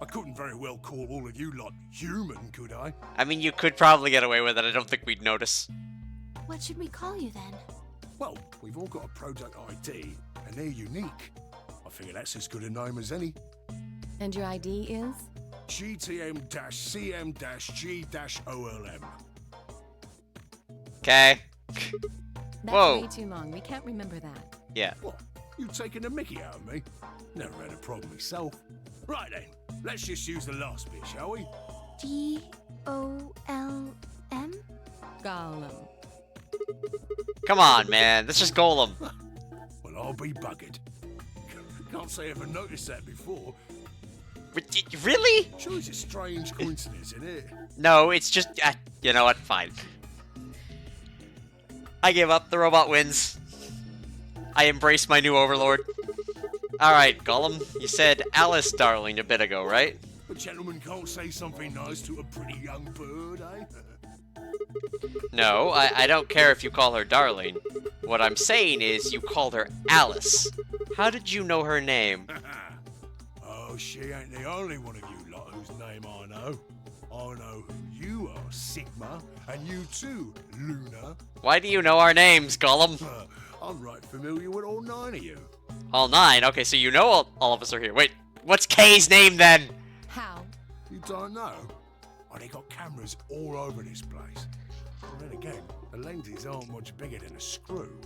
I couldn't very well call all of you lot human, could I? I mean, you could probably get away with it. I don't think we'd notice. What should we call you then? Well, we've all got a product ID, and they're unique. I figure that's as good a name as any. And your ID is? GTM-CM-G-OLM. Okay. That's Whoa. way too long. We can't remember that. Yeah. What? You taking the mickey out of me? Never had a problem myself. Right then, let's just use the last bit, shall we? G-O-L-M? Golem. Come on, man. That's just Golem. Well, I'll be buggered. Can't say I ever noticed that before. Really? Sure, it's a strange coincidence, isn't it? No, it's just... you know what? Fine. I give up. The robot wins. I embrace my new overlord. Alright, Gollum. You said Alice, darling, a bit ago, right? A gentleman can't say something nice to a pretty young bird, eh? No, I don't care if you call her darling. What I'm saying is you called her Alice. How did you know her name? Oh, she ain't the only one of you lot whose name I know. I know who you are, Sigma, and you too, Luna. Why do you know our names, Gollum? I'm right familiar with all 9 of you. All 9? Okay, so you know all of us are here. Wait, what's Kay's name then? How? You don't know? Oh, they got cameras all over this place. Well, then again, the lenses aren't much bigger than a screw.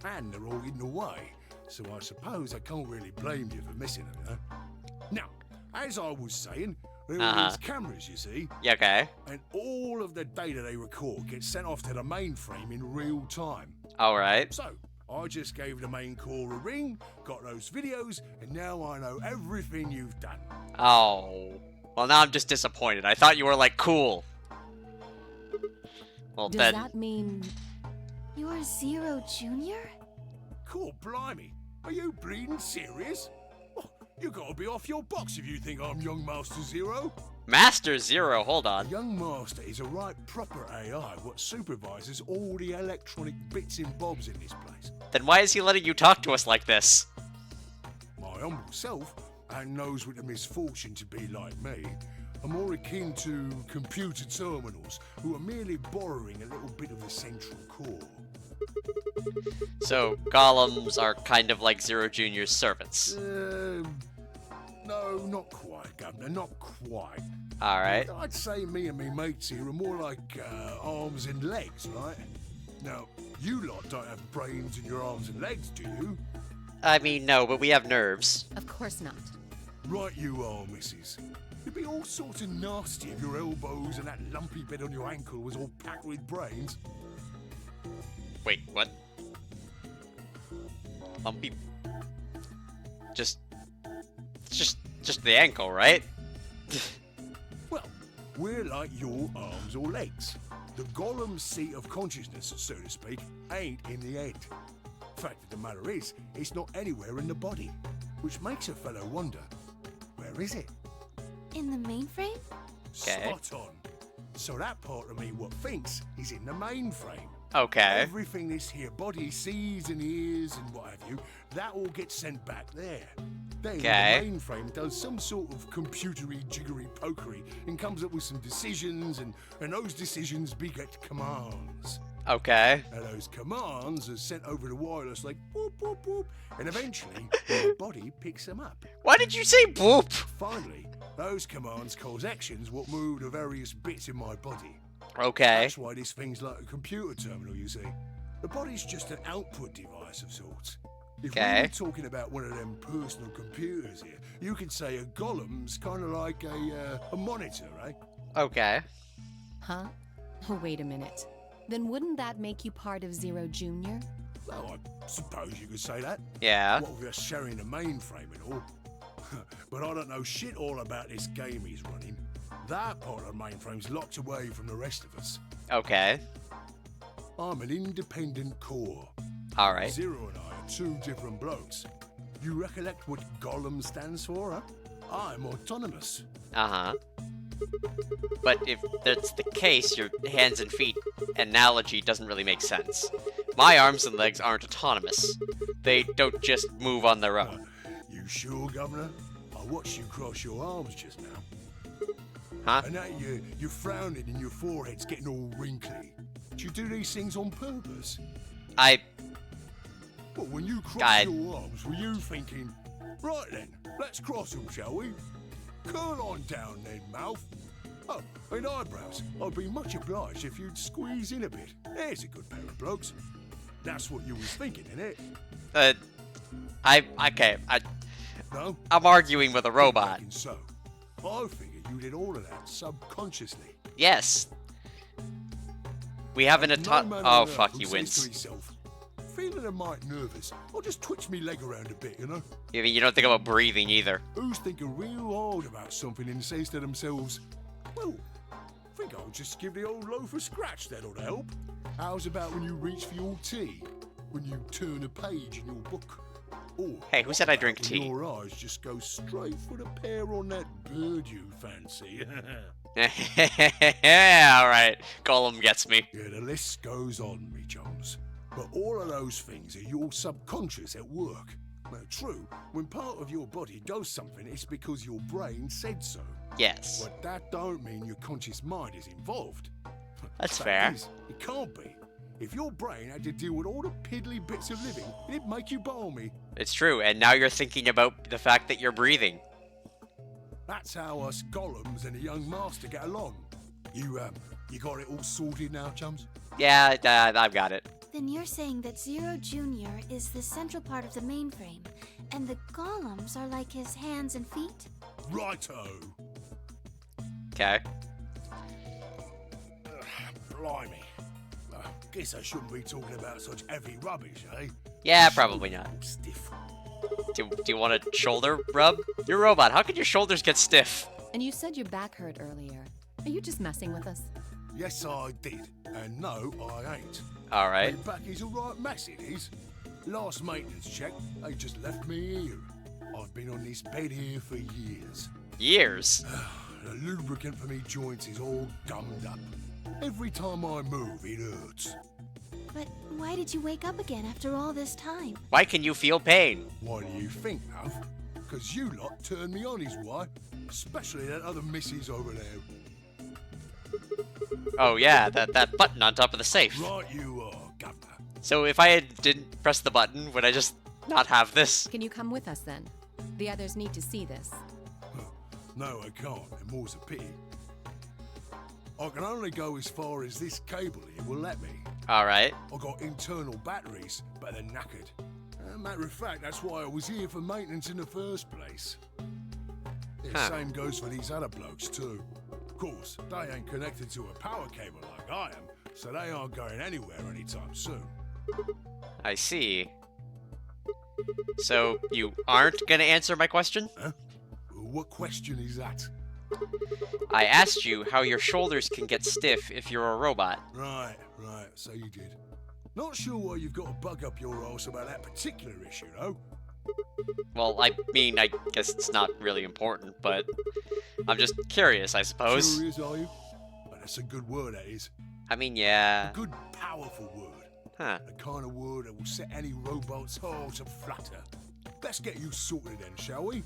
And they're all hidden away. So I suppose I can't really blame you for missing them, huh? Now, as I was saying, there are these cameras, you see. Yeah, okay. And all of the data they record gets sent off to the mainframe in real time. Alright. So, I just gave the main core a ring, got those videos, and now I know everything you've done. Oh. Well, now I'm just disappointed. I thought you were, like, cool. Well, Does then... that mean You're Zero Junior? Cool, blimey. Are you bleeding serious? Oh, you gotta be off your box if you think I'm young Master Zero. Master Zero, hold A on. young master is a right proper AI what supervises all the electronic bits and bobs in this place. Then why is he letting you talk to us like this? My humble self, and those with the misfortune to be like me, are more akin to computer terminals who are merely borrowing a little bit of the central core. So, golems are kind of like Zero Junior's servants. No, not quite, Governor, not quite. Alright. I'd say me and me mates here are more like arms and legs, right? Now, you lot don't have brains in your arms and legs, do you? I mean, no, but we have nerves. Of course not. Right you are, missus. You'd be all sorts of nasty if your elbows and that lumpy bit on your ankle was all packed with brains. Wait, what? Lumpy... Just the ankle, right? Well, we're like your arms or legs. The golem's seat of consciousness, so to speak, ain't in the head. Fact of the matter is, it's not anywhere in the body, which makes a fellow wonder, where is it? In the mainframe? Okay. Spot on. So that part of me what thinks is in the mainframe. Okay. Everything this here body sees and hears and what have you, that all gets sent back there. Then Okay. the mainframe does some sort of computery jiggery pokery and comes up with some decisions, and those decisions beget commands. Okay. And those commands are sent over the wireless like boop boop boop, and eventually the body picks them up. Why did you say boop? Finally, those commands cause actions what move the various bits in my body. Okay. That's why this thing's like a computer terminal, you see. The body's just an output device of sorts. If Okay. we're talking about one of them personal computers here, you could say a golem's kind of like a monitor, right? Okay. Huh? Oh, wait a minute. Then wouldn't that make you part of Zero Junior? Well, I suppose you could say that. Yeah. What with us sharing the mainframe and all. But I don't know shit all about this game he's running. That part of the mainframe's locked away from the rest of us. Okay. I'm an independent core. Alright. Zero and I are two different blokes. You recollect what Golem stands for, huh? I'm autonomous. Uh-huh. But if that's the case, your hands and feet analogy doesn't really make sense. My arms and legs aren't autonomous. They don't just move on their own. You sure, Governor? I watched you cross your arms just now. Huh? And now you're frowning and your forehead's getting all wrinkly. Do you do these things on purpose? Well, when you crossed your arms, were you thinking, right then, let's cross them, shall we? Curl on down then, mouth. Oh, and eyebrows. I'd be much obliged if you'd squeeze in a bit. There's a good pair of blokes. That's what you was thinking, innit? Okay, No? I'm arguing with a robot. Reckon so. I figured you did all of that subconsciously. Yes. We have an No man oh on fuck, earth he who wins. says to himself, feeling a mite nervous, I'll just twitch me leg around a bit, you know? I mean, you don't think about breathing either. Who's thinking real hard about something and says to themselves, well, I think I'll just give the old loaf a scratch, that'll help. How's about when you reach for your tea? When you turn a page in your book? Or Hey, who said I drink when tea? your eyes just go straight for the pear on that bird you fancy. Yeah, alright. Golem gets me. Yeah, the list goes on, me chums. But all of those things are your subconscious at work. Now, true, when part of your body does something, it's because your brain said so. Yes. But that don't mean your conscious mind is involved. That's Fact fair. is, it can't be. If your brain had to deal with all the piddly bits of living, it'd make you balmy. It's true, and now you're thinking about the fact that you're breathing. That's how us golems and the young master get along. You got it all sorted now, chums? Yeah, I've got it. Then you're saying that Zero Junior is the central part of the mainframe, and the golems are like his hands and feet? Righto. Okay. Blimey. Guess I shouldn't be talking about such heavy rubbish, eh? Yeah, probably not. Stiff. Do you want a shoulder rub? You're a robot. How could your shoulders get stiff? And you said your back hurt earlier. Are you just messing with us? Yes, I did. And no, I ain't. Alright. My back is a right mess, it is. Last maintenance check, they just left me here. I've been on this bed here for years. Years? The lubricant for me joints is all gummed up. Every time I move, it hurts. But why did you wake up again after all this time? Why can you feel pain? Why do you think, love? Because you lot turned me on is why. Especially that other missus over there. Oh yeah, that button on top of the safe. Right you are, Governor. So if I didn't press the button, would I just not have this? Can you come with us then? The others need to see this. No, I can't, and more's a pity. I can only go as far as this cable here will let me. Alright. I got internal batteries, but they're knackered. Matter of fact, that's why I was here for maintenance in the first place. The same goes for these other blokes too. Of course, they ain't connected to a power cable like I am, so they aren't going anywhere anytime soon. I see. So, you aren't gonna answer my question? Huh? What question is that? I asked you how your shoulders can get stiff if you're a robot. Right, so you did. Not sure why you've got a bug up your arse about that particular issue, though. Well, I mean, I guess it's not really important, but I'm just curious, I suppose. Curious, are you? But that's a good word, that is. I mean, yeah. A good, powerful word. Huh. The kind of word that will set any robot's heart aflutter. Let's get you sorted then, shall we?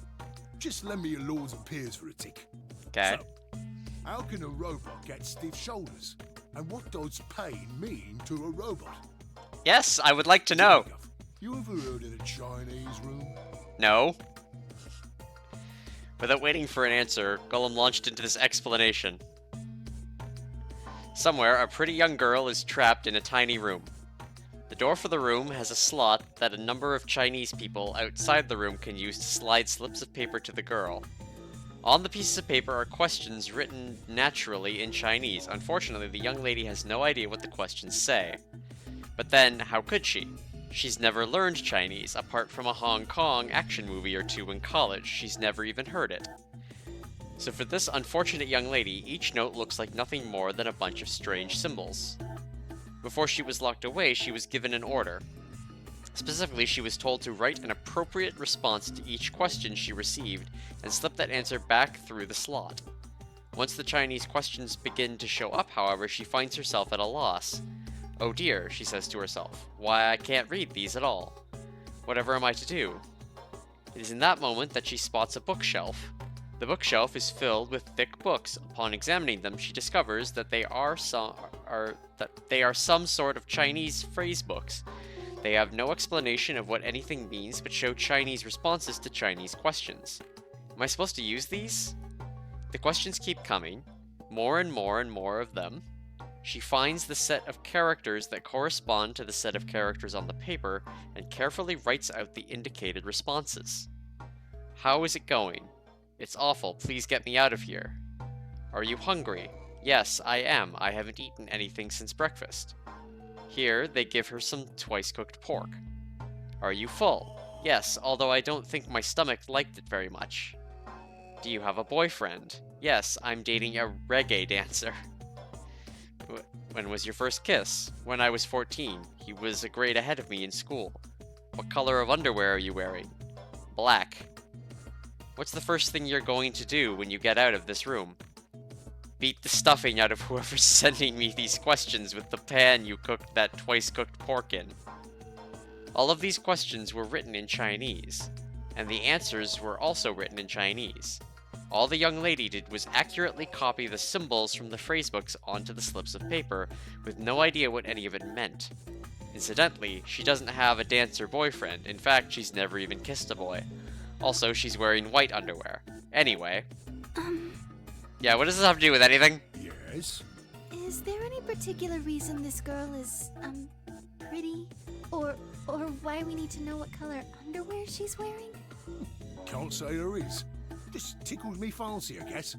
Just lend me your Lords and Peers for a tick. Okay. So, how can a robot get stiff shoulders? And what does pain mean to a robot? Yes, I would like to know. You ever heard of the Chinese room? No. Without waiting for an answer, Gollum launched into this explanation. Somewhere, a pretty young girl is trapped in a tiny room. The door for the room has a slot that a number of Chinese people outside the room can use to slide slips of paper to the girl. On the pieces of paper are questions written naturally in Chinese. Unfortunately, the young lady has no idea what the questions say. But then, how could she? She's never learned Chinese, apart from a Hong Kong action movie or two in college. She's never even heard it. So for this unfortunate young lady, each note looks like nothing more than a bunch of strange symbols. Before she was locked away, she was given an order. Specifically, she was told to write an appropriate response to each question she received and slip that answer back through the slot. Once the Chinese questions begin to show up, however, she finds herself at a loss. Oh dear, she says to herself. Why, I can't read these at all. Whatever am I to do? It is in that moment that she spots a bookshelf. The bookshelf is filled with thick books. Upon examining them, she discovers that they are some sort of Chinese phrase books. They have no explanation of what anything means, but show Chinese responses to Chinese questions. Am I supposed to use these? The questions keep coming, more and more and more of them. She finds the set of characters that correspond to the set of characters on the paper and carefully writes out the indicated responses. How is it going? It's awful. Please get me out of here. Are you hungry? Yes, I am. I haven't eaten anything since breakfast. Here, they give her some twice-cooked pork. Are you full? Yes, although I don't think my stomach liked it very much. Do you have a boyfriend? Yes, I'm dating a reggae dancer. When was your first kiss? When I was 14. He was a grade ahead of me in school. What color of underwear are you wearing? Black. What's the first thing you're going to do when you get out of this room? Beat the stuffing out of whoever's sending me these questions with the pan you cooked that twice-cooked pork in. All of these questions were written in Chinese, and the answers were also written in Chinese. All the young lady did was accurately copy the symbols from the phrasebooks onto the slips of paper, with no idea what any of it meant. Incidentally, she doesn't have a dancer boyfriend. In fact, she's never even kissed a boy. Also, she's wearing white underwear. Anyway. Yeah, what does this have to do with anything? Yes? Is there any particular reason this girl is, pretty? Or why we need to know what color underwear she's wearing? Can't say there is. Just tickles me fancy, I guess.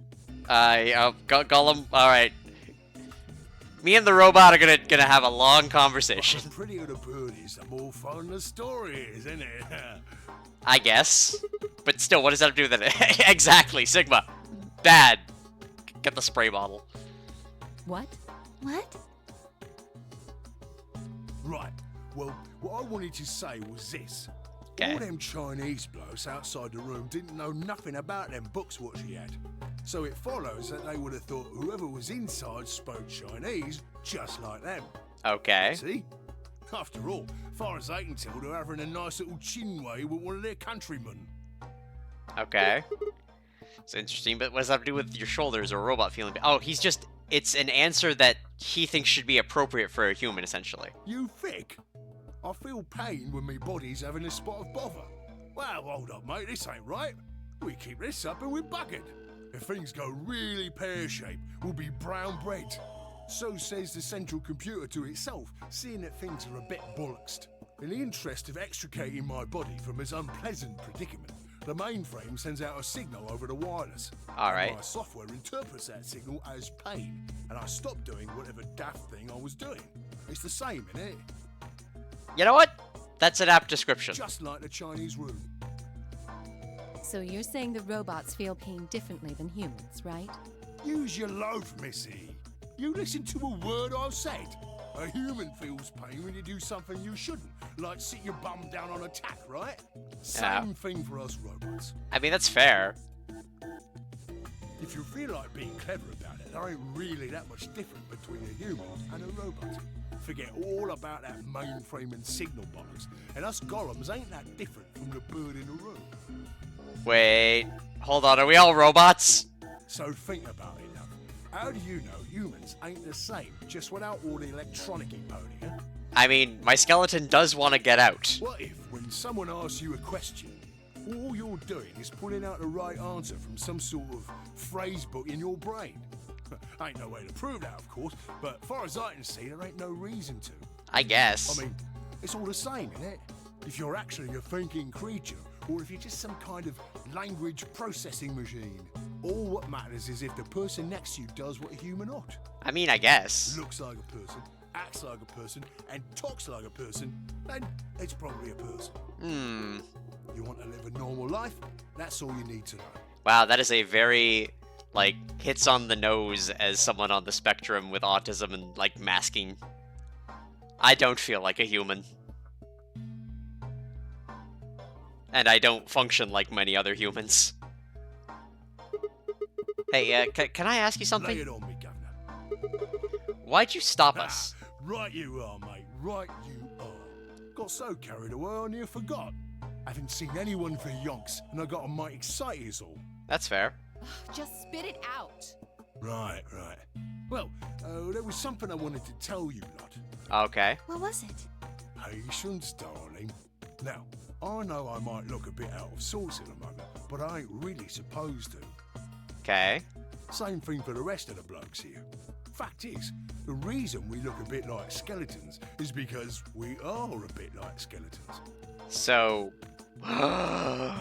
Gollum, alright. Me and the robot are gonna have a long conversation. The prettier the bird is, the more fun the story is, isn't it? I guess. But still, what does that have to do with it? Exactly, Sigma. Bad. Get the spray bottle. What? What? Right. Well, what I wanted to say was this. Okay. All them Chinese blokes outside the room didn't know nothing about them books what she had. So it follows that they would have thought whoever was inside spoke Chinese just like them. Okay. See? After all, far as they can tell, they're having a nice little chinway with one of their countrymen. Okay. It's interesting, but what does that have to do with your shoulders or a robot feeling? Oh, he's just... It's an answer that he thinks should be appropriate for a human, essentially. You think? I feel pain when my body's having a spot of bother. Well, hold up, mate, this ain't right. We keep this up and we're buggered. If things go really pear-shaped, we'll be brown bread. So says the central computer to itself, seeing that things are a bit bollocksed. In the interest of extricating my body from this unpleasant predicament, the mainframe sends out a signal over the wireless. All right. My software interprets that signal as pain, and I stop doing whatever daft thing I was doing. It's the same, innit? You know what? That's an apt description. Just like the Chinese room. So you're saying the robots feel pain differently than humans, right? Use your loaf, missy. You listen to a word I've said. A human feels pain when you do something you shouldn't, like sit your bum down on a tack, right? Same thing for us robots. I mean, that's fair. If you feel like being clever about it, there ain't really that much different between a human and a robot. Forget all about that mainframe and signal box, and us golems ain't that different from the bird in the room. Wait. Hold on, are we all robots? So think about it, love. How do you know humans ain't the same, just without all the electronic imponing, huh? I mean, my skeleton does want to get out. What if, when someone asks you a question, all you're doing is pulling out the right answer from some sort of phrase book in your brain? Ain't no way to prove that, of course, but far as I can see, there ain't no reason to. I guess. I mean, it's all the same, innit? If you're actually a thinking creature, or if you're just some kind of language processing machine. All what matters is if the person next to you does what a human ought. I mean, I guess. Looks like a person, acts like a person, and talks like a person, then it's probably a person. You want to live a normal life? That's all you need to know. Wow, that is a very, like, hits on the nose as someone on the spectrum with autism and, like, masking. I don't feel like a human. And I don't function like many other humans. Hey, can I ask you something? Lay it on me, Governor. Why'd you stop us? Right you are, mate. Right you are. Got so carried away I near forgot. Haven't seen anyone for yonks, and I got a mite excited is all. That's fair. Just spit it out. Right. Well, there was something I wanted to tell you, lot. Okay. What was it? Patience, darling. Now, I know I might look a bit out of sorts at the moment, but I ain't really supposed to. Okay. Same thing for the rest of the blokes here. Fact is, the reason we look a bit like skeletons is because we are a bit like skeletons. So... I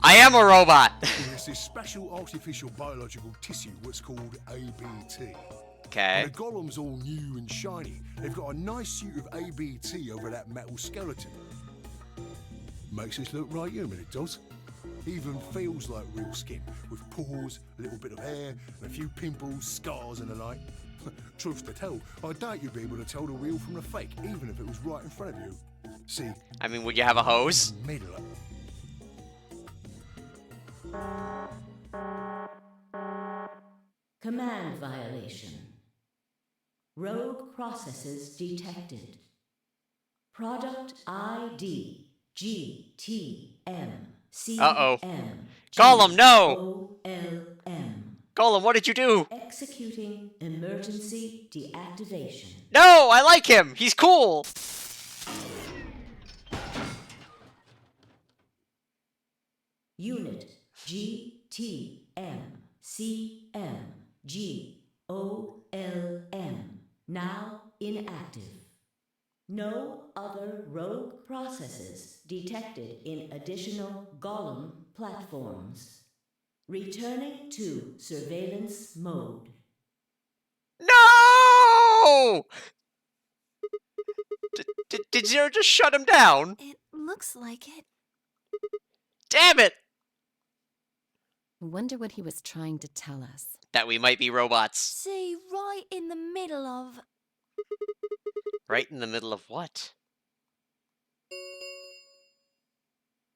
am a robot! There's this special artificial biological tissue what's called ABT. Okay. And the golem's all new and shiny. They've got a nice suit of ABT over that metal skeleton. Makes us look right human, it does. Even feels like real skin, with pores, a little bit of hair, and a few pimples, scars and the like. Truth to tell, I doubt you'd be able to tell the real from the fake, even if it was right in front of you. See? I mean, would you have a hose? Middle up. Command violation. Rogue processes detected. Product ID G-T-M Uh-oh. C-M Gollum, no! G-O-L-M. Gollum, what did you do? Executing emergency deactivation. No, I like him! He's cool! Unit G-T-M-C-M-G-O-L-M. Now inactive. No other rogue processes detected in additional Golem platforms. Returning to surveillance mode. No! Did Zero just shut him down? It looks like it. Damn it! I wonder what he was trying to tell us. that we might be robots. See, right in the middle of... Right in the middle of what?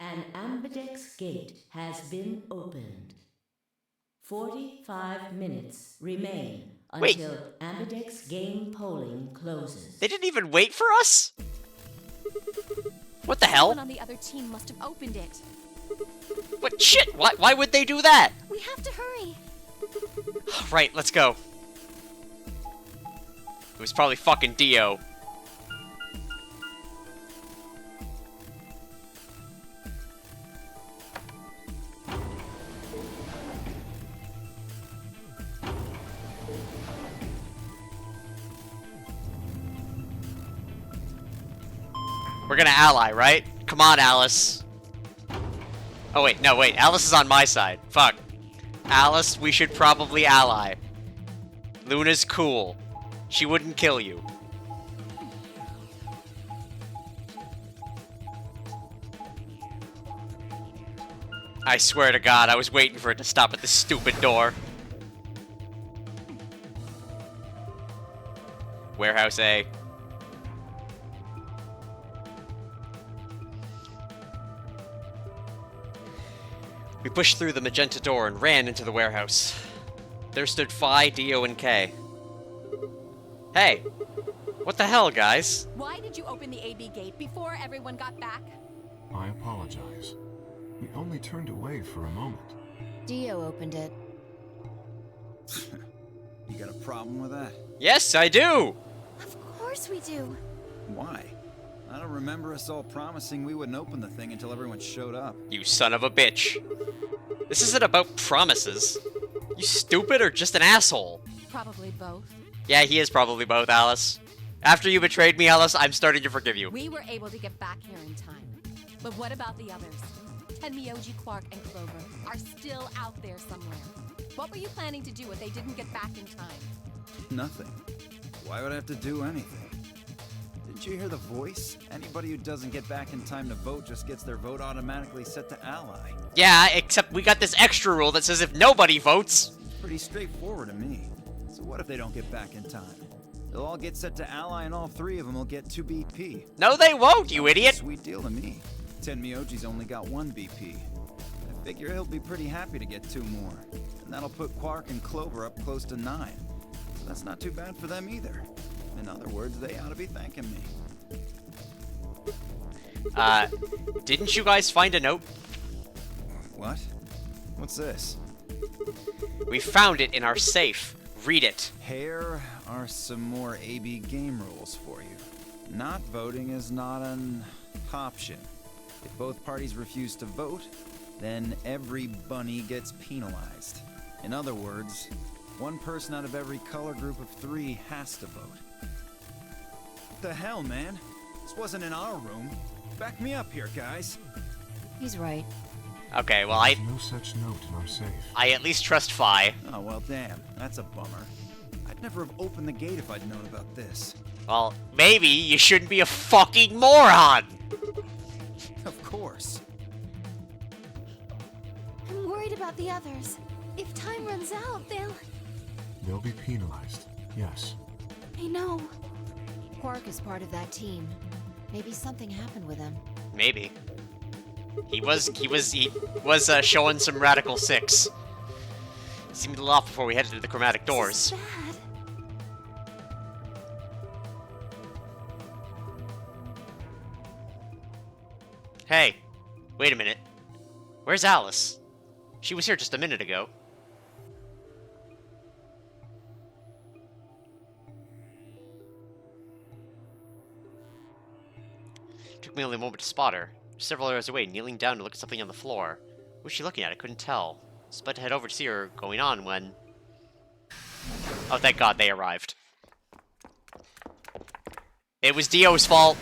An ambidex gate has been opened. 45 minutes remain Wait. until ambidex game polling closes. They didn't even wait for us? What the hell? Someone on the other team must have opened it. What shit? Why would they do that? We have to hurry. Right, let's go. It was probably fucking Dio. We're gonna ally, right? Come on, Alice. Oh, wait, no, wait. Alice is on my side. Fuck. Alice, we should probably ally. Luna's cool. She wouldn't kill you. I swear to God, I was waiting for it to stop at this stupid door. Warehouse A. We pushed through the magenta door and ran into the warehouse. There stood Phi, Dio, and K. Hey! What the hell, guys? Why did you open the AB gate before everyone got back? I apologize. We only turned away for a moment. Dio opened it. You got a problem with that? Yes, I do! Of course we do. Why? I don't remember us all promising we wouldn't open the thing until everyone showed up. You son of a bitch. This isn't about promises. You stupid or just an asshole? Probably both. Yeah, he is probably both, Alice. After you betrayed me, Alice, I'm starting to forgive you. We were able to get back here in time. But what about the others? Tenmyoji, Quark, and Clover are still out there somewhere. What were you planning to do if they didn't get back in time? Nothing. Why would I have to do anything? Didn't you hear the voice? Anybody who doesn't get back in time to vote just gets their vote automatically set to ally. Yeah, except we got this extra rule that says if nobody votes... Pretty straightforward to me. So what if they don't get back in time? They'll all get set to ally and all three of them will get 2 BP. No, they won't, you idiot! Sweet deal to me. Tenmyoji's only got 1 BP. I figure he'll be pretty happy to get 2 more. And that'll put Quark and Clover up close to 9. So that's not too bad for them either. In other words, they ought to be thanking me. Didn't you guys find a note? What? What's this? We found it in our safe. Read it. Here are some more AB game rules for you. Not voting is not an option. If both parties refuse to vote, then every bunny gets penalized. In other words, 1 person out of every color group of 3 has to vote. What the hell, man? This wasn't in our room. Back me up here, guys. He's right. Okay, well, There's no such note in our safe. I at least trust Phi. Oh, well, damn. That's a bummer. I'd never have opened the gate if I'd known about this. Well, maybe you shouldn't be a fucking moron! Of course. I'm worried about the others. If time runs out, They'll be penalized, yes. I know. Quark is part of that team. Maybe something happened with him. Maybe. He was showing some Radical 6. Seemed a little off before we headed to the chromatic doors. This is bad. Hey, wait a minute. Where's Alice? She was here just a minute ago. Took me only a moment to spot her. Several hours away, kneeling down to look at something on the floor. What was she looking at? I couldn't tell. I was about to head over to see her going on when... Oh, thank God they arrived. It was Dio's fault.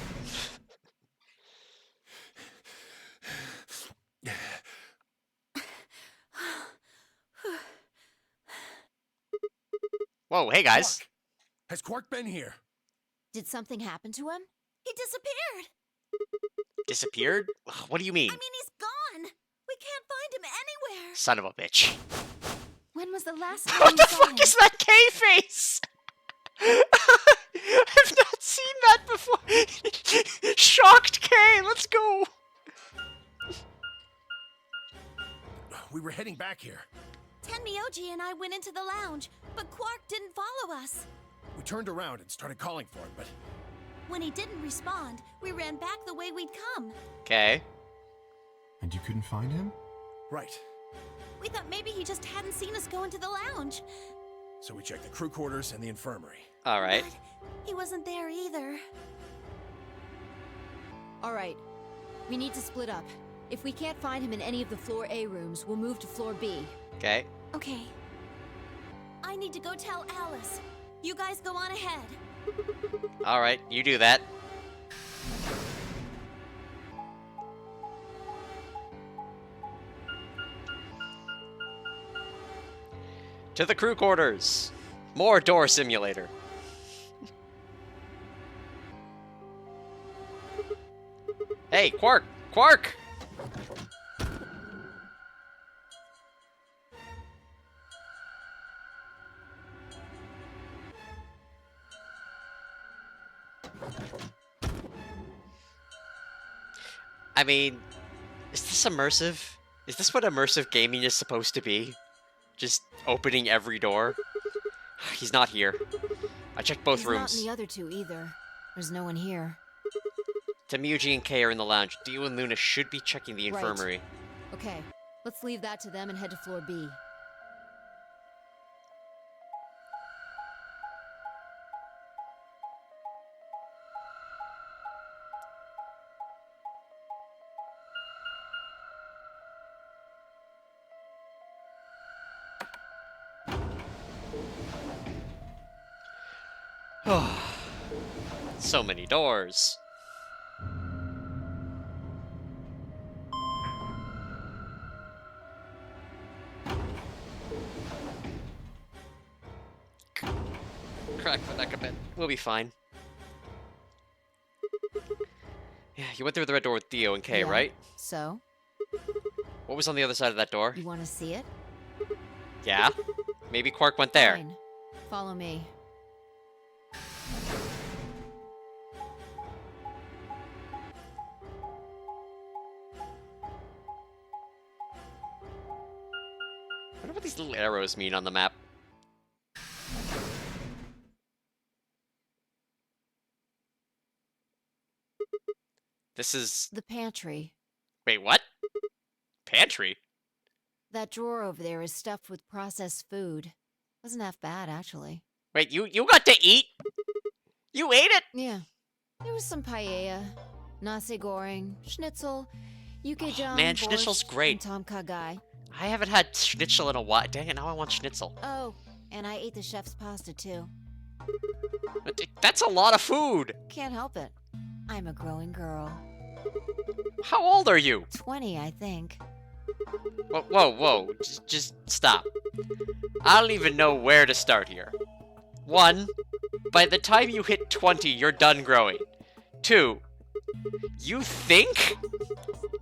Whoa, hey guys. Quark. Has Quark been here? Did something happen to him? He disappeared. Disappeared? What do you mean? I mean, he's gone. We can't find him anywhere. Son of a bitch. When was the last time What you the saw fuck him? is that K face? I've not seen that before. Shocked K, let's go. We were heading back here. Tenmyoji and I went into the lounge, but Quark didn't follow us. We turned around and started calling for him, but When he didn't respond, we ran back the way we'd come. Okay. And you couldn't find him? right. We thought maybe he just hadn't seen us go into the lounge. So we checked the crew quarters and the infirmary. All right. But he wasn't there either. Alright, we need to split up. If we can't find him in any of the floor A rooms, we'll move to floor B. Okay. Okay. I need to go tell Alice. You guys go on ahead. All right, you do that. To the crew quarters. More door simulator. Hey, Quark! Quark! I mean, is this immersive? Is this what immersive gaming is supposed to be? Just opening every door? He's not here. I checked both He's rooms. not in the other two either. There's no one here. Temuji and Kay are in the lounge. Dio and Luna should be checking the Right. infirmary. Okay, let's leave that to them and head to floor B. So many doors. Crack the neck a bit. We'll be fine. Yeah, you went through the red door with Dio and Kay, Yeah. right? So, What was on the other side of that door? you want to see it? Yeah? Maybe Quark went there. Fine. Follow me. I wonder what these little arrows mean on the map. This is... The pantry. Wait, what? Pantry? That drawer over there is stuffed with processed food. Wasn't half bad, actually. Wait, you got to eat? You ate it? Yeah. There was some paella, nasi goreng, schnitzel, yukejang, man, schnitzel's borscht, great. and tom kha gai. I haven't had schnitzel in a while. Dang it, now I want schnitzel. Oh, and I ate the chef's pasta too. But that's a lot of food. Can't help it. I'm a growing girl. How old are you? 20, I think. Whoa, whoa, whoa. Just stop. I don't even know where to start here. 1, by the time you hit 20, you're done growing. 2, you think?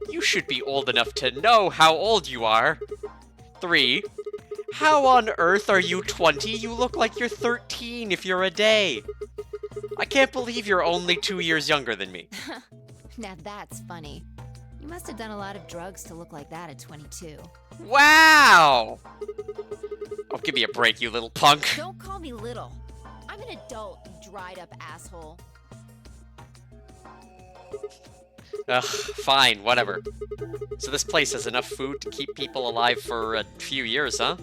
You should be old enough to know how old you are. 3, how on earth are you 20? You look like you're 13 if you're a day. I can't believe you're only 2 years younger than me. Now that's funny. You must have done a lot of drugs to look like that at 22. Wow! Oh, give me a break, you little punk. Don't call me little. I'm an adult, you dried up asshole. Ugh, fine, whatever. So this place has enough food to keep people alive for a few years, huh?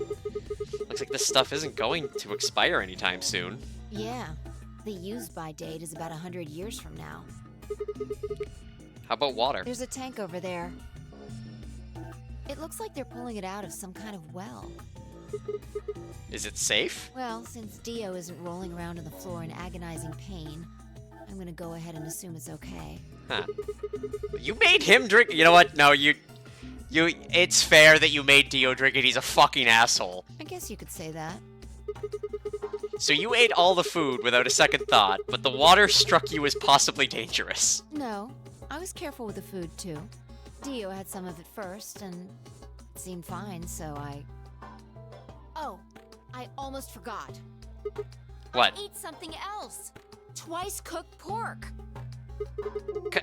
Looks like this stuff isn't going to expire anytime soon. Yeah, the use-by date is about 100 years from now. How about water? There's a tank over there. It looks like they're pulling it out of some kind of well. Is it safe? Well, since Dio isn't rolling around on the floor in agonizing pain, I'm gonna go ahead and assume it's okay. Huh. You made him drink. You know what? No, it's fair that you made Dio drink it. He's a fucking asshole. I guess you could say that. So you ate all the food without a second thought, but the water struck you as possibly dangerous. No, I was careful with the food too. Dio had some of it first, and it seemed fine, so I... Oh, I almost forgot. What? I ate something else. Twice cooked pork.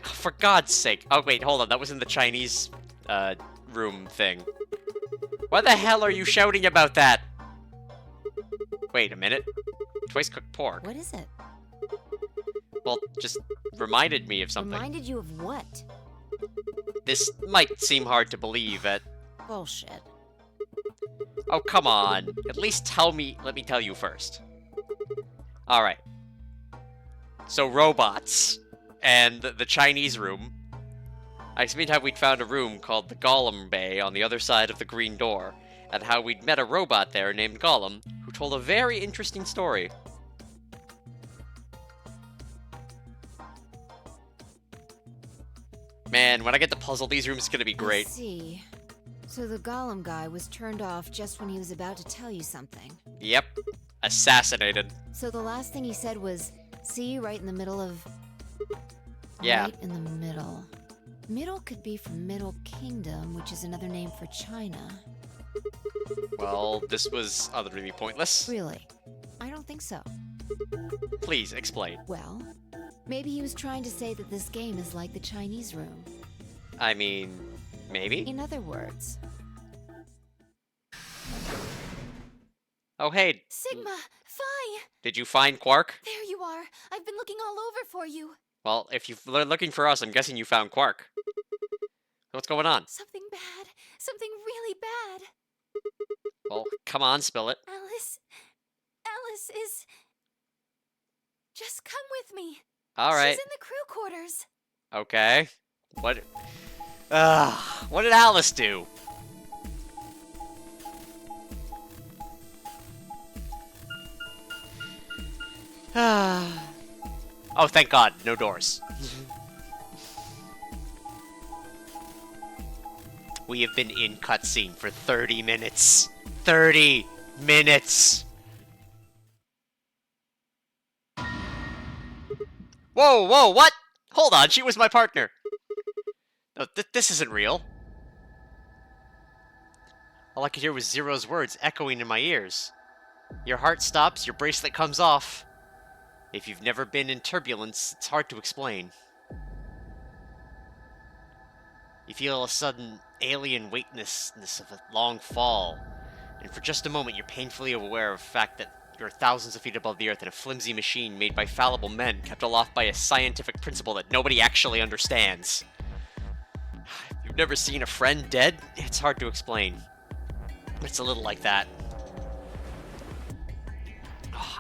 For God's sake. Oh, wait, hold on. That was in the Chinese, room thing. Why the hell are you shouting about that? Wait a minute. Twice cooked pork. What is it? Well, just reminded me of something. Reminded you of what? This might seem hard to believe at... Bullshit. Oh, come on. At least tell me... Let me tell you first. Alright. So, robots. And the Chinese room. I explained how we'd found a room called the G-OLM Bay on the other side of the green door, and how we'd met a robot there named Gollum, who told a very interesting story. Man, when I get to puzzle these rooms, it's gonna be great. I see. So the Gollum guy was turned off just when he was about to tell you something. Yep. Assassinated. So the last thing he said was, see, right in the middle of... Yeah. Right in the middle. Middle could be from Middle Kingdom, which is another name for China. Well, this was utterly pointless. Really? I don't think so. Please, explain. Well, maybe he was trying to say that this game is like the Chinese room. I mean, maybe? In other words. Oh, hey. Sigma, Phi! Did you find Quark? There you are. I've been looking all over for you. Well, if you're looking for us, I'm guessing you found Quark. What's going on? Something bad. Something really bad. Well, come on, spill it. Alice is... Just come with me. Alright. She's in the crew quarters. Okay. What did Alice do? Oh, thank God, no doors. We have been in cutscene for 30 minutes. 30 minutes! Whoa, whoa, what? Hold on, she was my partner. No, this isn't real. All I could hear was Zero's words echoing in my ears. Your heart stops, your bracelet comes off. If you've never been in turbulence, it's hard to explain. You feel a sudden alien weightlessness of a long fall, and for just a moment you're painfully aware of the fact that you're thousands of feet above the earth in a flimsy machine made by fallible men kept aloft by a scientific principle that nobody actually understands. If you've never seen a friend dead, it's hard to explain. It's a little like that.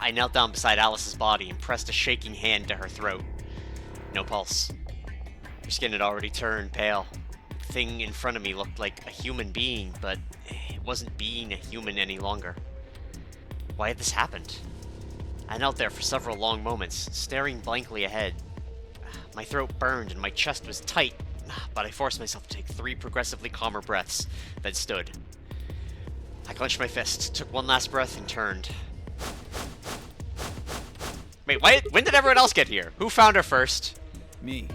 I knelt down beside Alice's body and pressed a shaking hand to her throat. No pulse. Her skin had already turned pale. The thing in front of me looked like a human being, but it wasn't being a human any longer. Why had this happened? I knelt there for several long moments, staring blankly ahead. My throat burned and my chest was tight, but I forced myself to take 3 progressively calmer breaths, then stood. I clenched my fists, took one last breath, and turned. Wait, when did everyone else get here? Who found her first? Me.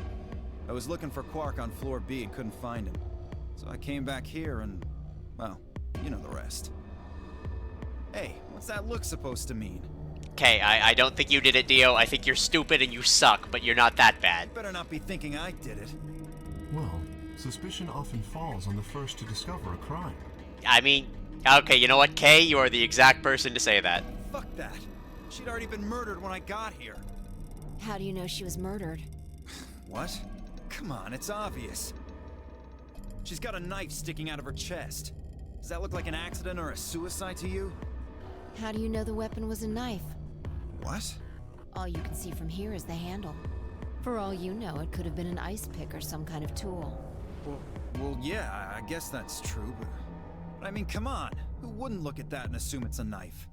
I was looking for Quark on floor B and couldn't find him. So I came back here and, well, you know the rest. Hey, what's that look supposed to mean? Okay, I don't think you did it, Dio. I think you're stupid and you suck, but you're not that bad. Better not be thinking I did it. Well, suspicion often falls on the first to discover a crime. I mean, okay, you know what, Kay? You are the exact person to say that. Fuck that. She'd already been murdered when I got here. How do you know she was murdered? What? Come on, it's obvious. She's got a knife sticking out of her chest. Does that look like an accident or a suicide to you? How do you know the weapon was a knife? What? All you can see from here is the handle. For all you know, it could have been an ice pick or some kind of tool. Well, yeah, I guess that's true, but I mean, come on. Who wouldn't look at that and assume it's a knife?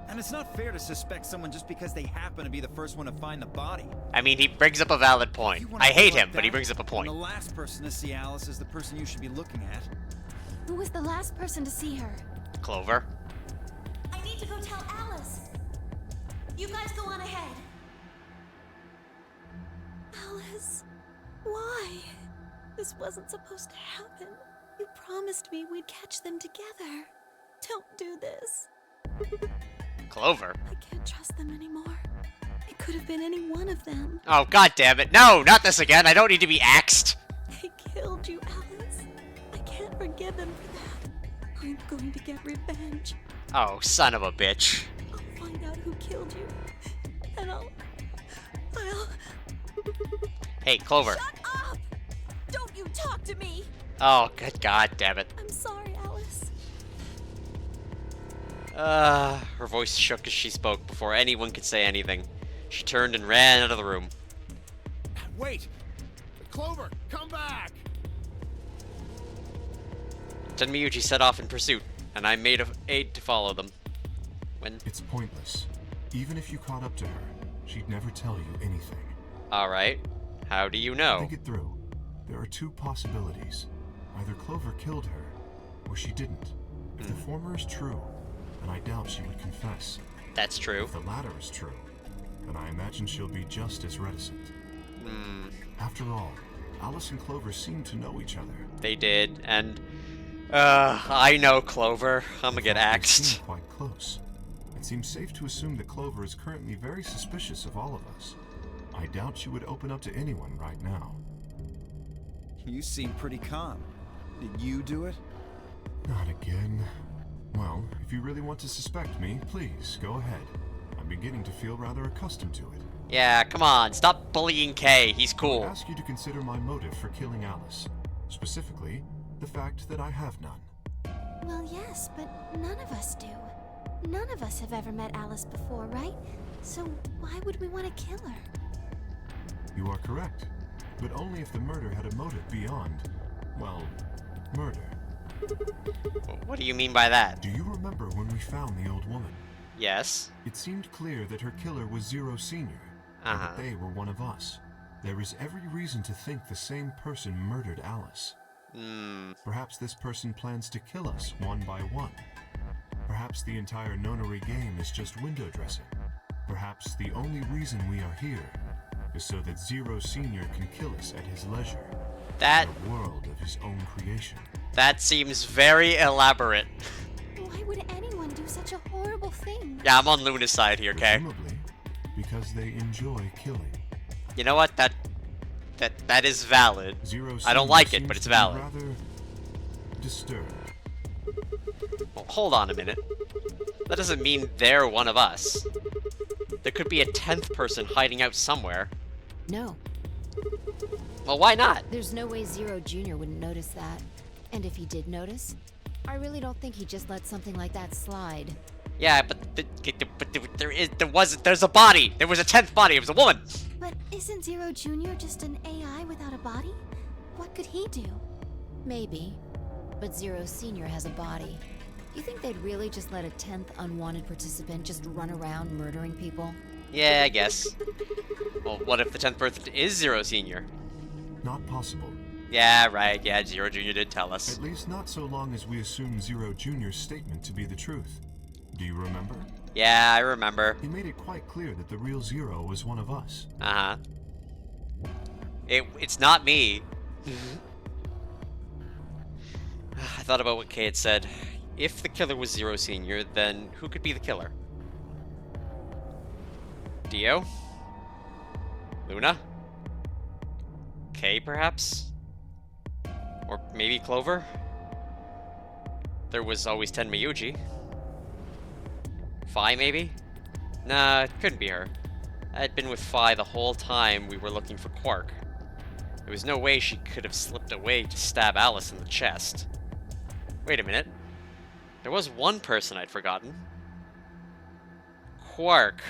And it's not fair to suspect someone just because they happen to be the first one to find the body. I mean, he brings up a valid point. I hate him, but he brings up a point. And the last person to see Alice is the person you should be looking at. Who was the last person to see her? Clover. I need to go tell Alice. You guys go on ahead. Alice, why? This wasn't supposed to happen. You promised me we'd catch them together. Don't do this. Clover? I can't trust them anymore. It could have been any one of them. Oh, god damn it. No, not this again. I don't need to be axed. They killed you, Alice. I can't forgive them for that. I'm going to get revenge. Oh, son of a bitch. I'll find out who killed you. And I'll... Hey, Clover. Shut up! Don't you talk to me! Oh, good god damn it. I'm sorry, Alice. Her voice shook as she spoke before anyone could say anything. She turned and ran out of the room. Wait! Clover, come back! Tenmyuji set off in pursuit, and I made an aid to follow them. When... It's pointless. Even if you caught up to her, she'd never tell you anything. Alright. How do you know? Think it through. There are two possibilities. Either Clover killed her, or she didn't. If the former is true, then I doubt she would confess. That's true. If the latter is true, then I imagine she'll be just as reticent. After all, Alice and Clover seem to know each other. They did, and... I know Clover. I'm gonna get They axed. seem quite close. It seems safe to assume that Clover is currently very suspicious of all of us. I doubt she would open up to anyone right now. You seem pretty calm. Did you do it? Not again. Well, if you really want to suspect me, please, go ahead. I'm beginning to feel rather accustomed to it. Yeah, come on. Stop bullying Kay. He's I cool. ask you to consider my motive for killing Alice. Specifically, the fact that I have none. Well, yes, but none of us do. None of us have ever met Alice before, right? So why would we want to kill her? You are correct. But only if the murder had a motive beyond, well, murder. What do you mean by that? Do you remember when we found the old woman? Yes. It seemed clear that her killer was Zero Senior, and that they were one of us. There is every reason to think the same person murdered Alice. Perhaps this person plans to kill us one by one. Perhaps the entire nonary game is just window dressing. Perhaps the only reason we are here is so that Zero Senior can kill us at his leisure. That... In a world of his own creation. That seems very elaborate. Why would anyone do such a horrible thing? Yeah, I'm on Luna's side here, okay? Presumably, because they enjoy killing. You know what? That is valid. Zero I don't Senior like it, seems but it's to be valid. rather disturbed. Well, hold on a minute. That doesn't mean they're one of us. There could be a 10th person hiding out somewhere. No, Well, why not? there's no way Zero Jr. wouldn't notice that. And if he did notice, I really don't think he'd just let something like that slide. Yeah, but there's a body. There was a 10th body. It was a woman. But isn't Zero Jr. just an AI without a body? What could he do? Maybe. But Zero Senior has a body. You think they'd really just let a 10th unwanted participant just run around murdering people? Yeah, I guess. Well, what if the 10th person is Zero Senior? Not possible. Yeah, right. Yeah, Zero Jr. did tell us. At least not so long as we assume Zero Jr.'s statement to be the truth. Do you remember? Yeah, I remember. He made it quite clear that the real Zero was one of us. Uh-huh. It's not me. I thought about what Kay had said. If the killer was Zero Senior, then who could be the killer? Dio? Luna? Kay, perhaps? Or maybe Clover? There was always Tenmyuji. Fi, maybe? Nah, it couldn't be her. I'd been with Fi the whole time we were looking for Quark. There was no way she could have slipped away to stab Alice in the chest. Wait a minute. There was one person I'd forgotten. Quark.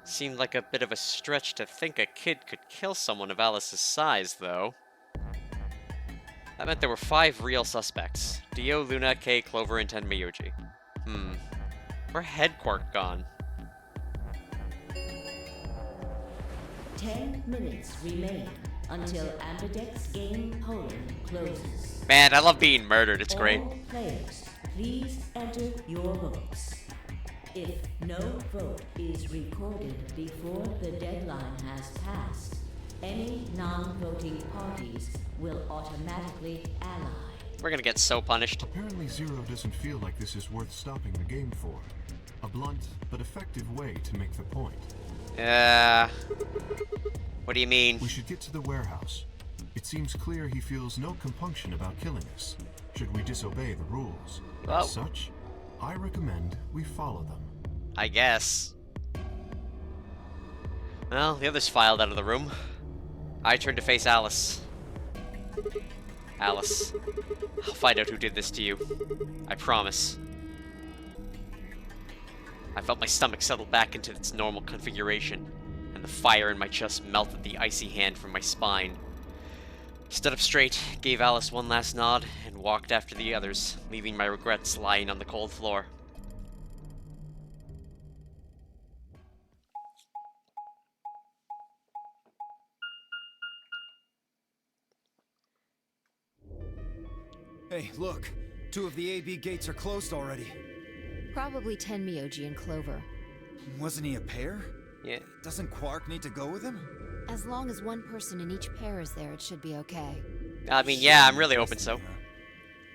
Seemed like a bit of a stretch to think a kid could kill someone of Alice's size, though. That meant there were 5 real suspects. Dio, Luna, Kay, Clover, and Tenmyuji. Where had Quark gone? 10 minutes remain until Ambidex game polling closes. Man, I love being murdered. It's great. All players, please enter your votes. If no vote is recorded before the deadline has passed, any non-voting parties will automatically ally. We're gonna get so punished. Apparently Zero doesn't feel like this is worth stopping the game for. A blunt but effective way to make the point. What do you mean? We should get to the warehouse. It seems clear he feels no compunction about killing us, should we disobey the rules. Well, as such, I recommend we follow them. I guess. Well, the others filed out of the room. I turn to face Alice. Alice, I'll find out who did this to you. I promise. I felt my stomach settle back into its normal configuration, and the fire in my chest melted the icy hand from my spine. Stood up straight, gave Alice one last nod, and walked after the others, leaving my regrets lying on the cold floor. Hey, look. 2 of the AB gates are closed already. Probably Tenmyoji and Clover. Wasn't he a pair? Yeah. Doesn't Quark need to go with him? As long as one person in each pair is there, it should be okay. I mean, yeah, I'm really hoping so.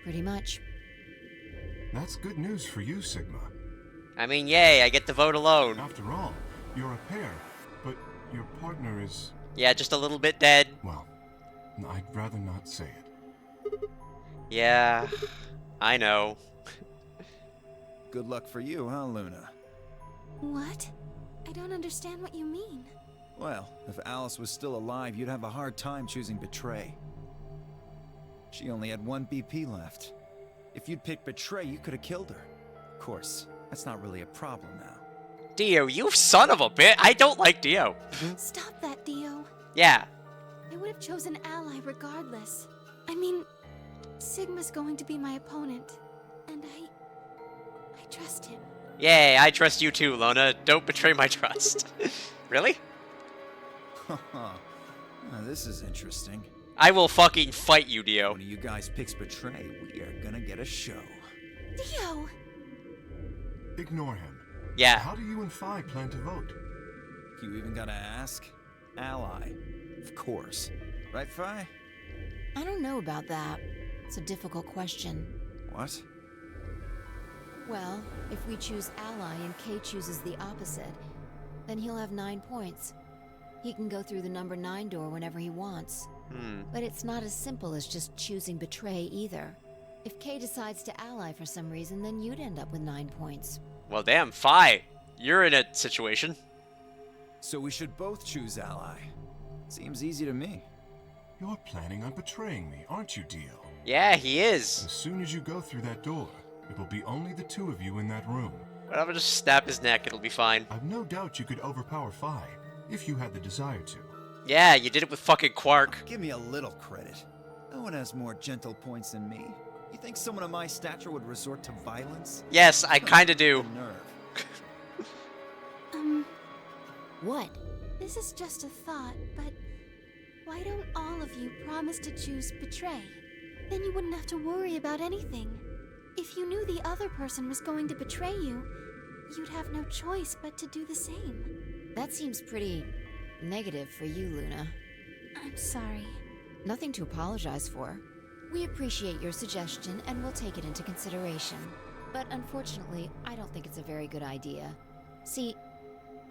Pretty much. That's good news for you, Sigma. I mean, yay, I get to vote alone. After all, you're a pair, but your partner is... Yeah, just a little bit dead. Well, I'd rather not say it. Yeah, I know. Good luck for you, huh, Luna? What? I don't understand what you mean. Well, if Alice was still alive, you'd have a hard time choosing Betray. She only had 1 BP left. If you'd picked Betray, you could have killed her. Of course, that's not really a problem now. Dio, you son of a bitch! I don't like Dio. Stop that, Dio. Yeah. I would have chosen Ally regardless. I mean, Sigma's going to be my opponent, and I trust him. Yay, I trust you too, Lona. Don't betray my trust. Really? This is interesting. I will fucking fight you, Dio. One of you guys picks Betray, we are gonna get a show. Dio! Ignore him. Yeah. How do you and Phi plan to vote? You even gotta ask? Ally. Of course. Right, Phi? I don't know about that. It's a difficult question. What? Well, if we choose Ally and Kay chooses the opposite, then he'll have 9 points. He can go through the number 9 door whenever he wants. But it's not as simple as just choosing Betray either. If Kay decides to ally for some reason, then you'd end up with 9 points. Well, damn, Phi. You're in a situation. So we should both choose Ally. Seems easy to me. You're planning on betraying me, aren't you, Dio? Yeah, he is. As soon as you go through that door, it will be only the 2 of you in that room. But I'm gonna just snap his neck, it'll be fine. I've no doubt you could overpower Phi, if you had the desire to. Yeah, you did it with fucking Quark. Give me a little credit. No one has more gentle points than me. You think someone of my stature would resort to violence? Yes, I kinda do. Nerve. What? This is just a thought, but why don't all of you promise to choose Betray? Then you wouldn't have to worry about anything. If you knew the other person was going to betray you, you'd have no choice but to do the same. That seems pretty negative for you, Luna. I'm sorry. Nothing to apologize for. We appreciate your suggestion and we'll take it into consideration. But unfortunately, I don't think it's a very good idea. See,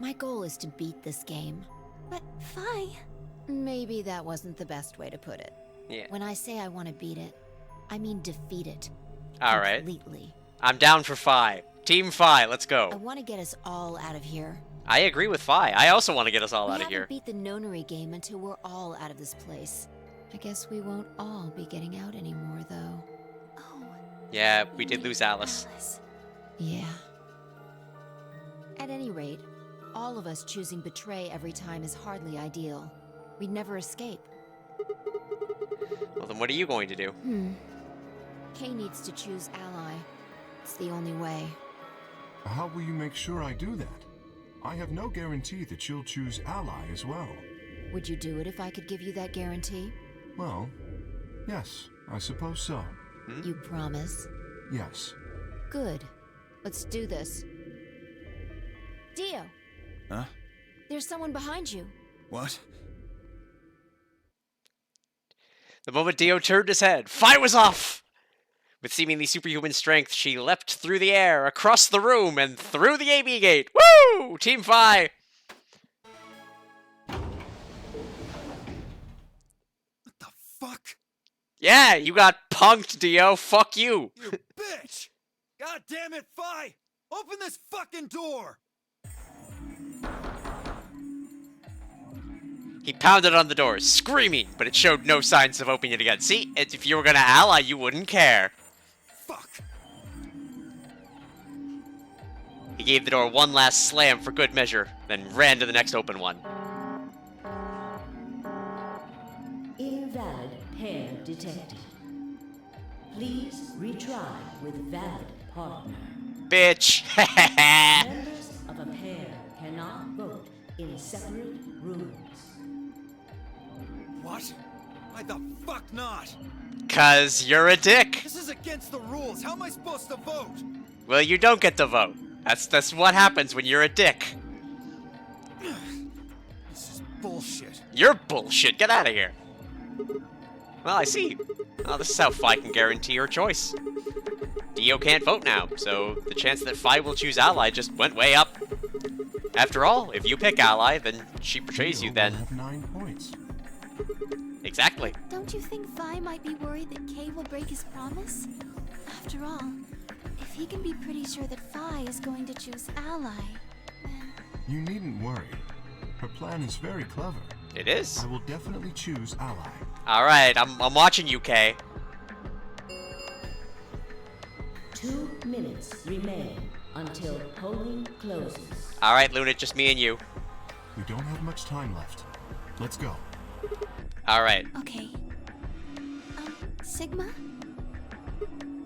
my goal is to beat this game. But Phi... Maybe that wasn't the best way to put it. Yeah. When I say I want to beat it, I mean defeat it. Alright. Completely. I'm down for Phi. Team Phi, let's I go. want to get us all out of here. I agree with Phi. I also want to get us all out of We here. haven't beat the nonary game until we're all out of this place. I guess we won't all be getting out anymore, though. Oh... Yeah, we did lose Alice. Yeah. At any rate, all of us choosing Betray every time is hardly ideal. We'd never escape. Well, then what are you going to do? Kay needs to choose Ally. It's the only way. How will you make sure I do that? I have no guarantee that you'll choose Ally as well. Would you do it if I could give you that guarantee? Well, yes, I suppose so. You promise? Yes. Good. Let's do this. Dio! Huh? There's someone behind you. What? The moment Dio turned his head, Phi was off! With seemingly superhuman strength, she leapt through the air, across the room, and through the AB gate. Woo! Team Phi! What the fuck? Yeah, you got punked, Dio. Fuck you. You bitch! God damn it, Phi! Open this fucking door! He pounded on the door, screaming, but it showed no signs of opening it again. See, if you were gonna ally, you wouldn't care. Fuck! He gave the door one last slam for good measure, then ran to the next open one. Invalid pair detected. Please retry with valid partner. Bitch! Members of a pair cannot vote in separate rooms. What? Why the fuck not? 'Cause you're a dick. This is against the rules. How am I supposed to vote? Well, you don't get to vote. That's what happens when you're a dick. This is bullshit. You're bullshit. Get out of here. Well, I see. Well, this is how Phi can guarantee her choice. Dio can't vote now, so the chance that Phi will choose Ally just went way up. After all, if you pick Ally, then she betrays you, then... have 9 points. Exactly. Don't you think Vi might be worried that Kay will break his promise? After all, if he can be pretty sure that Vi is going to choose Ally, then... You needn't worry. Her plan is very clever. It is. I will definitely choose Ally. Alright, I'm watching you, Kay. 2 minutes remain until polling closes. Alright, Luna, just me and you. We don't have much time left. Let's go. Alright. Okay. Sigma?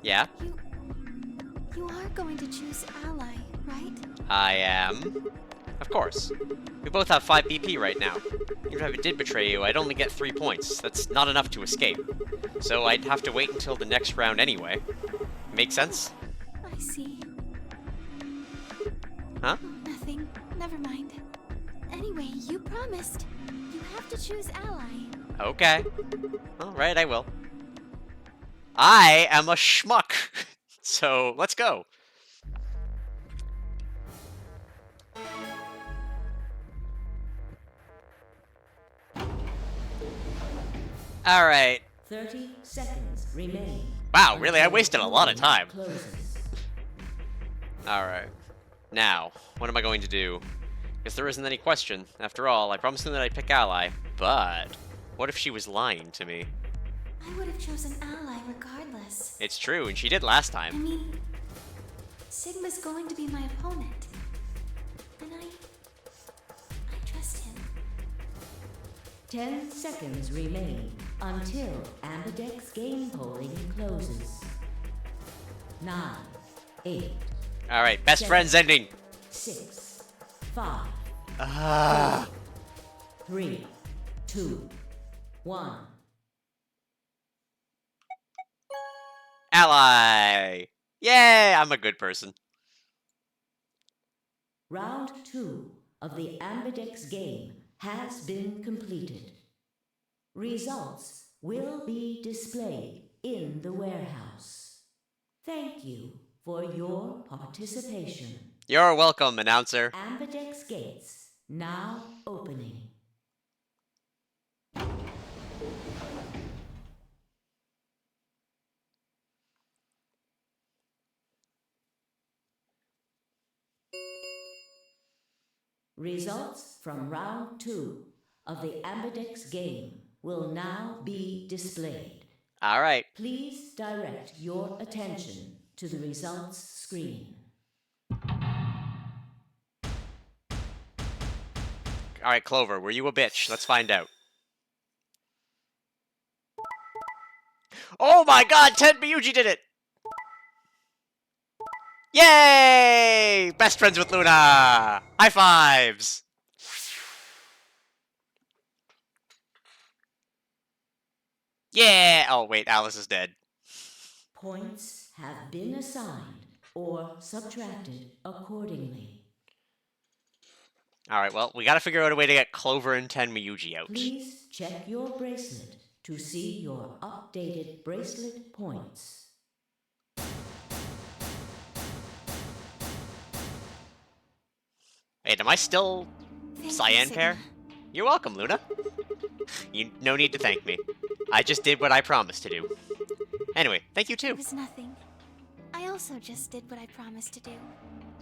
Yeah? You are going to choose Ally, right? I am. Of course. We both have 5 BP right now. Even if I did betray you, I'd only get 3 points. That's not enough to escape. So I'd have to wait until the next round anyway. Make sense? I see. Huh? Nothing. Never mind. Anyway, you promised. You have to choose Ally. Okay. Alright, I will. I am a schmuck. So, let's go. Alright. 30 seconds remain. Wow, really? I wasted a lot of time. Closes. Alright. Now, what am I going to do? Guess there isn't any question. After all, I promised him that I'd pick Ally, but what if she was lying to me? I would have chosen Ally regardless. It's true, and she did last I time. mean, Sigma's going to be my opponent. And I trust him. 10 seconds remain until Ambidex game polling closes. 9, 8, Alright, best friends ending. 6, 5, Ah. 3, 2, 1. Ally! Yay! I'm a good person. Round 2 of the Ambidex game has been completed. Results will be displayed in the warehouse. Thank you for your participation. You're welcome, announcer. Ambidex gates now opening. Results from round 2 of the Ambidex game will now be displayed. Alright. Please direct your attention to the results screen. Alright, Clover, were you a bitch? Let's find out. Oh my god, Ted Miyuji did it! Yay! Best friends with Luna! High fives! Yeah! Oh wait, Alice is dead. Points have been assigned or subtracted accordingly. Alright, well, we gotta figure out a way to get Clover and Ten Miyuji out. Please check your bracelet to see your updated bracelet points. Wait, am I still Thank you, Cyan Sigma. pair? You're welcome, Luna. No need to thank me. I just did what I promised to do. Anyway, thank you It too. was nothing. I also just did what I promised to do.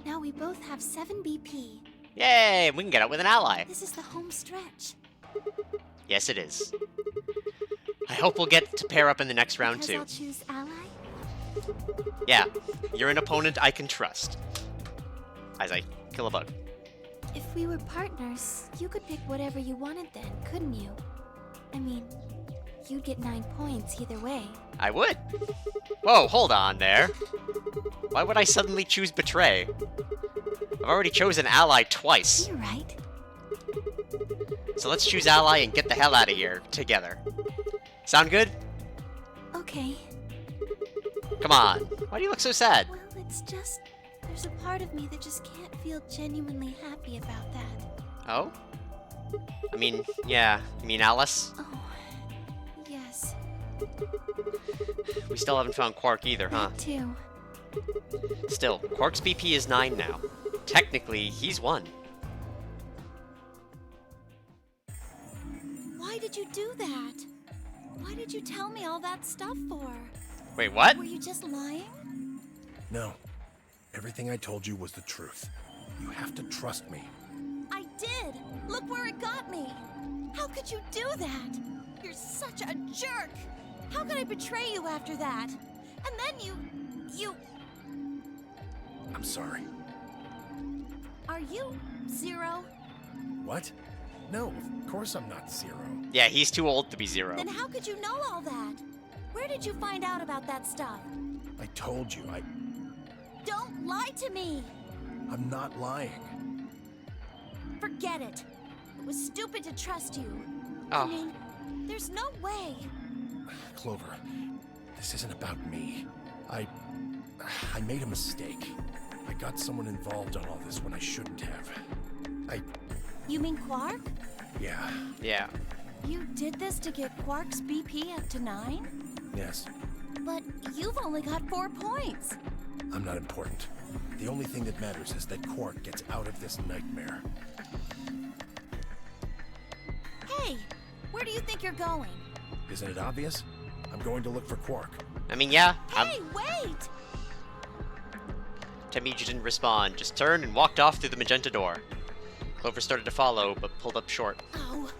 Now we both have 7 BP. Yay, we can get out with an ally. This is the home stretch. Yes, it is. I hope we'll get to pair up in the next round Because too. I'll choose ally? Yeah, you're an opponent I can trust. As I kill a bug. If we were partners, you could pick whatever you wanted then, couldn't you? I mean, you'd get 9 points either way. I would. Whoa, hold on there. Why would I suddenly choose Betray? I've already chosen Ally twice. You're right. So let's choose Ally and get the hell out of here together. Sound good? Okay. Come on. Why do you look so sad? Well, it's just... there's a part of me that just can't feel genuinely happy about that. Oh? I mean, yeah. You mean Alice? Oh, yes. We still haven't found Quark either, huh? That too. Still, Quark's BP is 9 now. Technically, he's 1. Why did you do that? Why did you tell me all that stuff for? Wait, what? Were you just lying? No. Everything I told you was the truth. You have to trust me. I did! Look where it got me! How could you do that? You're such a jerk! How could I betray you after that? And then you... I'm sorry. Are you Zero? What? No, of course I'm not Zero. Yeah, he's too old to be 0. Then how could you know all that? Where did you find out about that stuff? I told you, Don't lie to me! I'm not lying. Forget it. It was stupid to trust you. Oh. I mean, there's no way. Clover, this isn't about me. I made a mistake. I got someone involved on all this when I shouldn't have. You mean Quark? Yeah, Yeah. You did this to get Quark's BP up to 9? yes. But you've only got 4 points. I'm not important. The only thing that matters is that Quark gets out of this nightmare. Hey, where do you think you're going? Isn't it obvious? I'm going to look for Quark. I mean, yeah. Hey, wait! Temiju didn't respond, just turned and walked off through the magenta door. Clover started to follow, but pulled up short. Oh,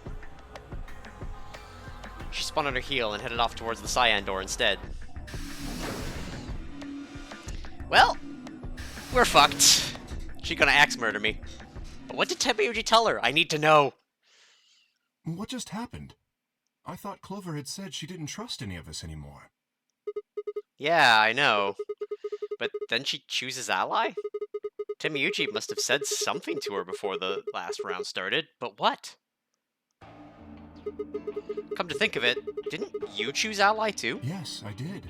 She spun on her heel and headed off towards the Cyan door instead. Well, we're fucked. She's gonna axe murder me. But what did Temiju tell her? I need to know. What just happened? I thought Clover had said she didn't trust any of us anymore. Yeah, I know. But then she chooses Ally? Temiju must have said something to her before the last round started, but what? Come to think of it, didn't you choose Ally too? Yes, I did.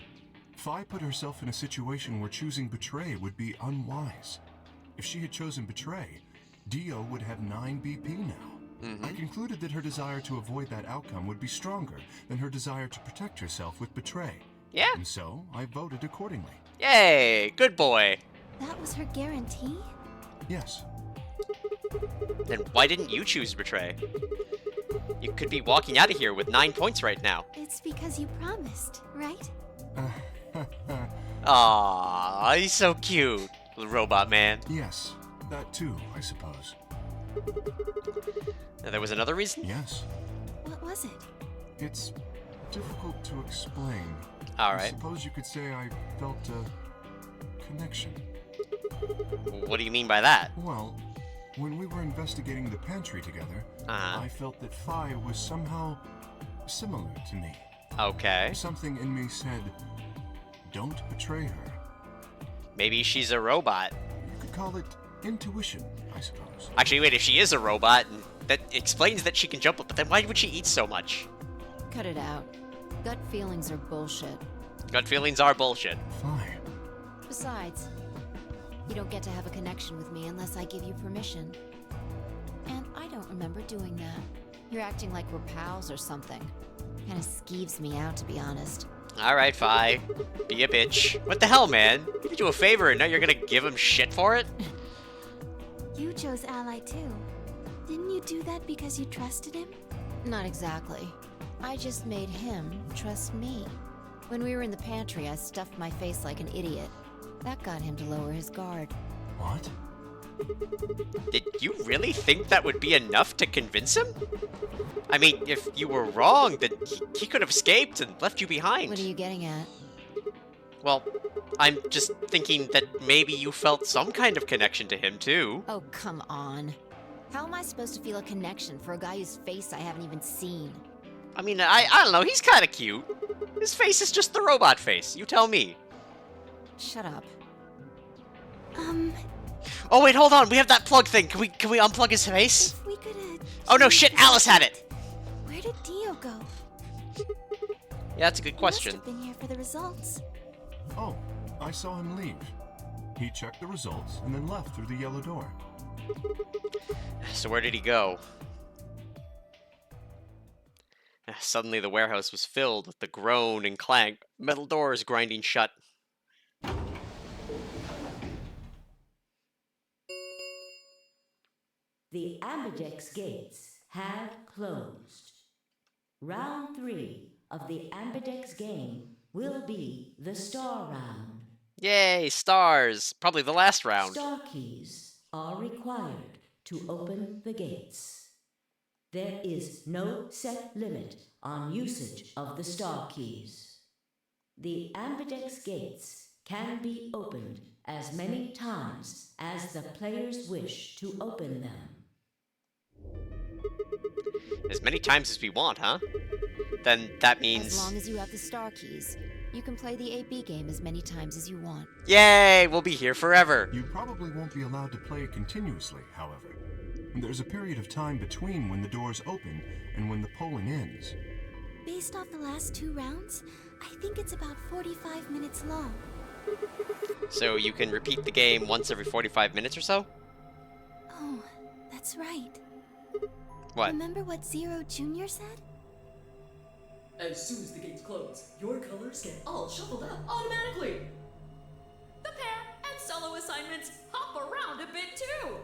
Fi put herself in a situation where choosing Betray would be unwise. If she had chosen Betray, Dio would have 9 BP now. I concluded that her desire to avoid that outcome would be stronger than her desire to protect herself with Betray. Yeah. And so, I voted accordingly. Yay! Good boy! That was her guarantee? Yes. Then why didn't you choose Betray? You could be walking out of here with 9 points right now. It's because you promised, right? Aww, he's so cute, the robot man. Yes, that too, I suppose. Now, there was another reason? Yes. What was it? It's difficult to explain. I Alright. suppose you could say I felt a connection. What do you mean by that? Well, when we were investigating the pantry together, I felt that Fi was somehow similar to me. Okay. Something in me said, don't betray her. Maybe she's a robot. You could call it intuition, I suppose. Actually, wait, if she is a robot, that explains that she can jump, but then why would she eat so much? Cut it out. Gut feelings are bullshit. Gut feelings are bullshit. Fi. Besides, you don't get to have a connection with me unless I give you permission. And I don't remember doing that. You're acting like we're pals or something. Kinda skeeves me out, to be honest. Alright, Fi. Be a bitch. What the hell, man? You do a favor and now you're gonna give him shit for it? you chose Ally too. Didn't you do that because you trusted him? Not exactly. I just made him trust me. When we were in the pantry, I stuffed my face like an idiot. That got him to lower his guard. What? Did you really think that would be enough to convince him? I mean, if you were wrong, then he could have escaped and left you behind. What are you getting at? Well, I'm just thinking that maybe you felt some kind of connection to him, too. Oh, come on. How am I supposed to feel a connection for a guy whose face I haven't even seen? I mean, I don't know, he's kind of cute. His face is just the robot face, you tell me. Shut up. Oh wait, hold on, we have that plug thing. Can we unplug his face? If we could Oh no, shit, Alice had it! Where did Dio go? Yeah, that's a good He question. must have been here for the results. Oh, I saw him leave. He checked the results and then left through the yellow door. So where did he go? Suddenly the warehouse was filled with the groan and clank, metal doors grinding shut. The Ambidex gates have closed. Round 3 of the Ambidex game will be the Star Round. Yay, stars! Probably the last round. Star keys are required to open the gates. There is no set limit on usage of the star keys. The Ambidex gates can be opened as many times as the players wish to open them. As many times as we want, huh? Then that means... As long as you have the star keys, you can play the AB game as many times as you want. Yay! We'll be here forever! You probably won't be allowed to play continuously, however. There's a period of time between when the doors open and when the polling ends. Based off the last 2 rounds, I think it's about 45 minutes long. So you can repeat the game once every 45 minutes or so? Oh, that's right. What? Remember what Zero Jr. said? As soon as the gates close, your colors get all shuffled up automatically. The pair and solo assignments hop around a bit too.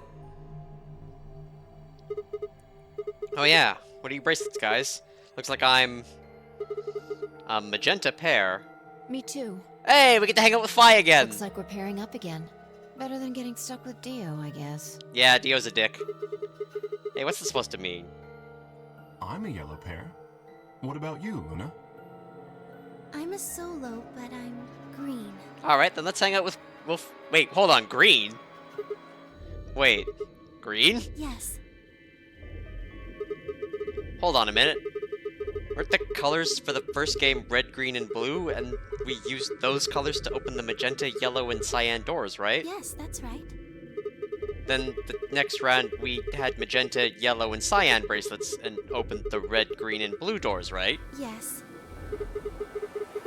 Oh yeah, what are your bracelets, guys? Looks like I'm... a magenta pair. Me too. Hey, we get to hang out with Fi again! Looks like we're pairing up again. Better than getting stuck with Dio, I guess. Yeah, Dio's a dick. Hey, what's this supposed to mean? I'm a yellow pair. What about you, Luna? I'm a solo, but I'm green. Alright, then let's hang out with... Wait, hold on, green? Wait, green? Yes. Hold on a minute. Weren't the colors for the first game red, green, and blue, and we used those colors to open the magenta, yellow, and cyan doors, right? Yes, that's right. Then the next round we had magenta, yellow, and cyan bracelets and opened the red, green, and blue doors, right? Yes.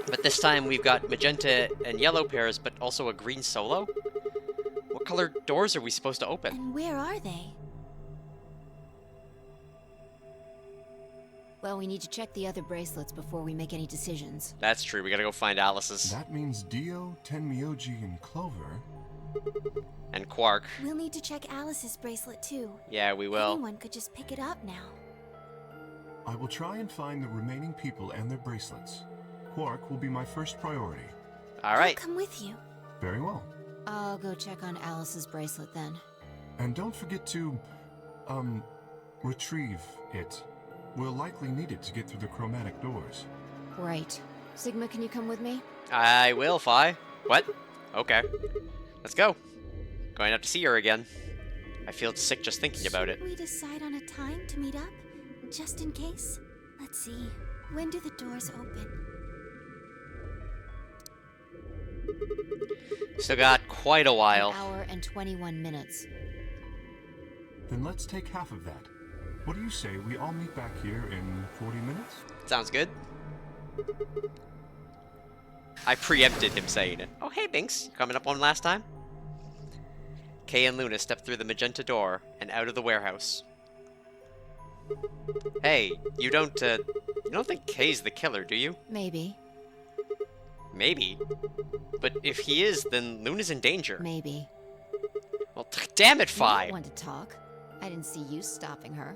But this time we've got magenta and yellow pairs, but also a green solo? What color doors are we supposed to open? And where are they? Well, we need to check the other bracelets before we make any decisions. That's true, we gotta go find Alice's. That means Dio, Tenmyoji, and Clover. And Quark. We'll need to check Alice's bracelet too. Yeah, we will. Anyone could just pick it up now. I will try and find the remaining people and their bracelets. Quark will be my first priority. Alright. I'll come with you. Very well. I'll go check on Alice's bracelet then. And don't forget to, retrieve it. We'll likely need it to get through the chromatic doors. Right. Sigma, can you come with me? I will, Fi. What? Okay. Let's go. Going out to see her again. I feel sick just thinking about it. Should we decide on a time to meet up? Just in case? Let's see. When do the doors open? Still got quite a while. An hour and 21 minutes. Then let's take half of that. What do you say we all meet back here in 40 minutes? Sounds good. I preempted him saying it. Oh, hey, Binks. You coming up one last time? Kay and Luna step through the magenta door and out of the warehouse. Hey, you don't think Kay's the killer, do you? Maybe. Maybe. But if he is, then Luna's in danger. Maybe. Well, damn it, You Fi. don't want to talk. I didn't see you stopping her.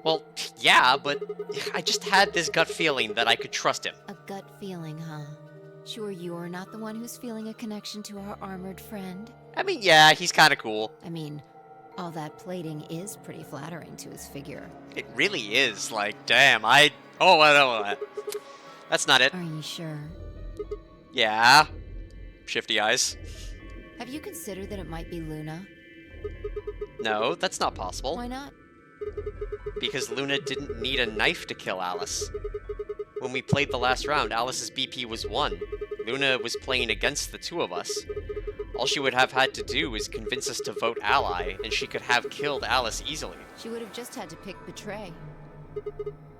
Well, yeah, but I just had this gut feeling that I could trust him. A gut feeling, huh? Sure you're not the one who's feeling a connection to our armored friend? I mean, yeah, he's kind of cool. I mean, all that plating is pretty flattering to his figure. It really is. Like, damn, I know. That's not it. Are you sure? Yeah. Shifty eyes. Have you considered that it might be Luna? No, that's not possible. Why not? Because Luna didn't need a knife to kill Alice. When we played the last round, Alice's BP was 1. Luna was playing against the two of us. All she would have had to do is convince us to vote ally, and she could have killed Alice easily. She would have just had to pick Betray.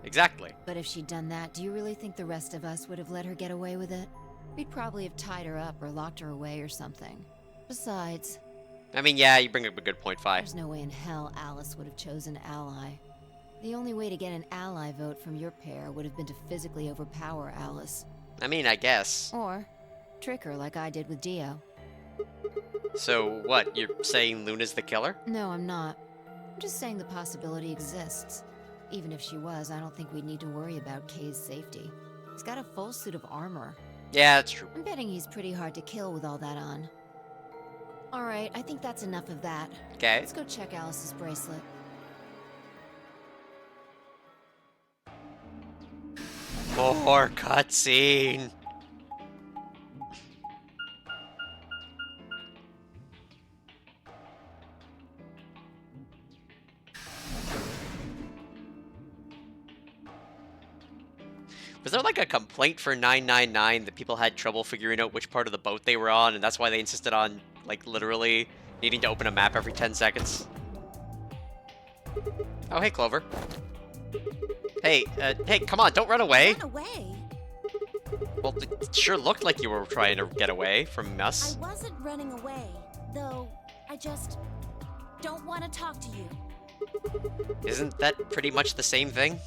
Exactly. But if she'd done that, do you really think the rest of us would have let her get away with it? We'd probably have tied her up or locked her away or something. Besides, I mean, yeah, you bring up a good point, Fi. there's no way in hell Alice would have chosen ally. The only way to get an ally vote from your pair would have been to physically overpower Alice. I mean, I guess. Or trick her like I did with Dio. So, what, you're saying Luna's the killer? No, I'm not. I'm just saying the possibility exists. Even if she was, I don't think we'd need to worry about Kay's safety. He's got a full suit of armor. Yeah, that's true. I'm betting he's pretty hard to kill with all that on. Alright, I think that's enough of that. Okay. Let's go check Alice's bracelet. More cutscene. Was there like a complaint for 999 that people had trouble figuring out which part of the boat they were on, and that's why they insisted on, like, literally needing to open a map every 10 seconds? Oh, hey, Clover. Hey, hey, come on, don't run away. Run away? Well, it sure looked like you were trying to get away from us. I wasn't running away, though I just don't want to talk to you. Isn't that pretty much the same thing?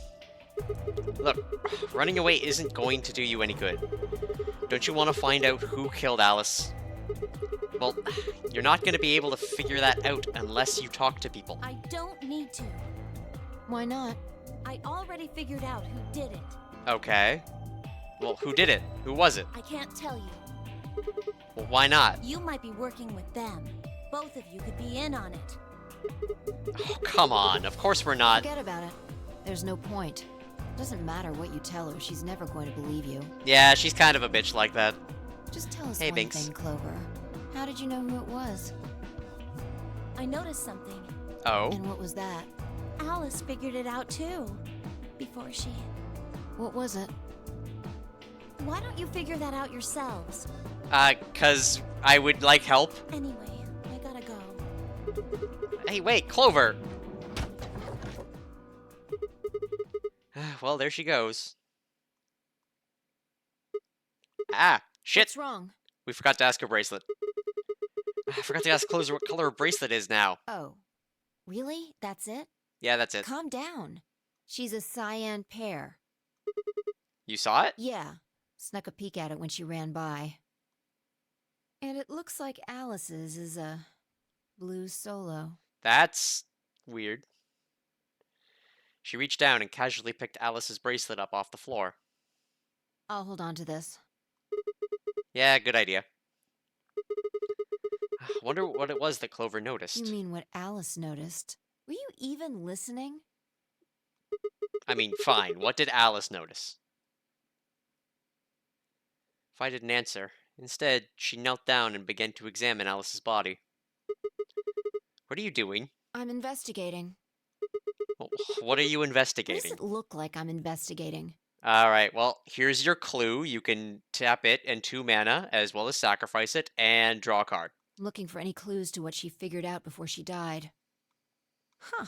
Look, running away isn't going to do you any good. Don't you want to find out who killed Alice? Well, you're not going to be able to figure that out unless you talk to people. I don't need to. Why not? I already figured out who did it. Okay. Well, who did it? Who was it? I can't tell you. Well, why not? You might be working with them. Both of you could be in on it. Oh, come on. Of course we're not. Forget about it. There's no point. Doesn't matter what you tell her, she's never going to believe you. Yeah, she's kind of a bitch like that. Just tell us Hey, one Binks. thing, Clover. How did you know who it was? I noticed something. Oh? And what was that? Alice figured it out too. Before she... What was it? Why don't you figure that out yourselves? 'Cause I would like help. Anyway, I gotta go. Hey, wait, Clover! Well, there she goes. Ah, shit! What's wrong? We forgot to ask her bracelet. I forgot to ask Clover what color her bracelet is now. Oh. Really? That's it? Yeah, that's it. Calm down. She's a cyan pair. You saw it? Yeah. Snuck a peek at it when she ran by. And it looks like Alice's is a blue solo. That's weird. She reached down and casually picked Alice's bracelet up off the floor. I'll hold on to this. Yeah, good idea. Wonder what it was that Clover noticed. You mean what Alice noticed? Were you even listening? I mean, fine. What did Alice notice? Fi didn't answer. Instead, she knelt down and began to examine Alice's body. What are you doing? I'm investigating. What are you What investigating? does it look like I'm investigating? Alright, well, here's your clue. You can tap it and 2 mana, as well as sacrifice it, and draw a card. Looking for any clues to what she figured out before she died. Huh.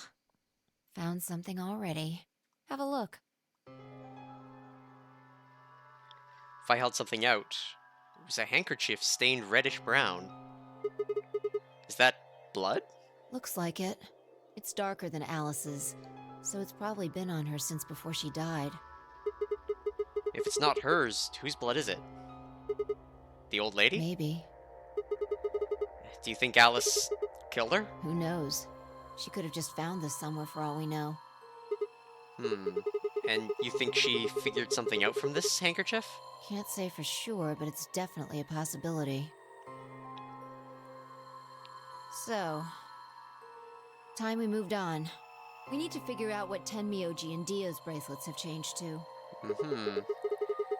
Found something already. Have a look. If I held something out, it was a handkerchief stained reddish-brown. Is that blood? Looks like it. It's darker than Alice's, so it's probably been on her since before she died. If it's not hers, whose blood is it? The old lady? Maybe. Do you think Alice killed her? Who knows? She could have just found this somewhere for all we know. And you think she figured something out from this handkerchief? Can't say for sure, but it's definitely a possibility. So, time we moved on. We need to figure out what Tenmyoji and Dio's bracelets have changed to.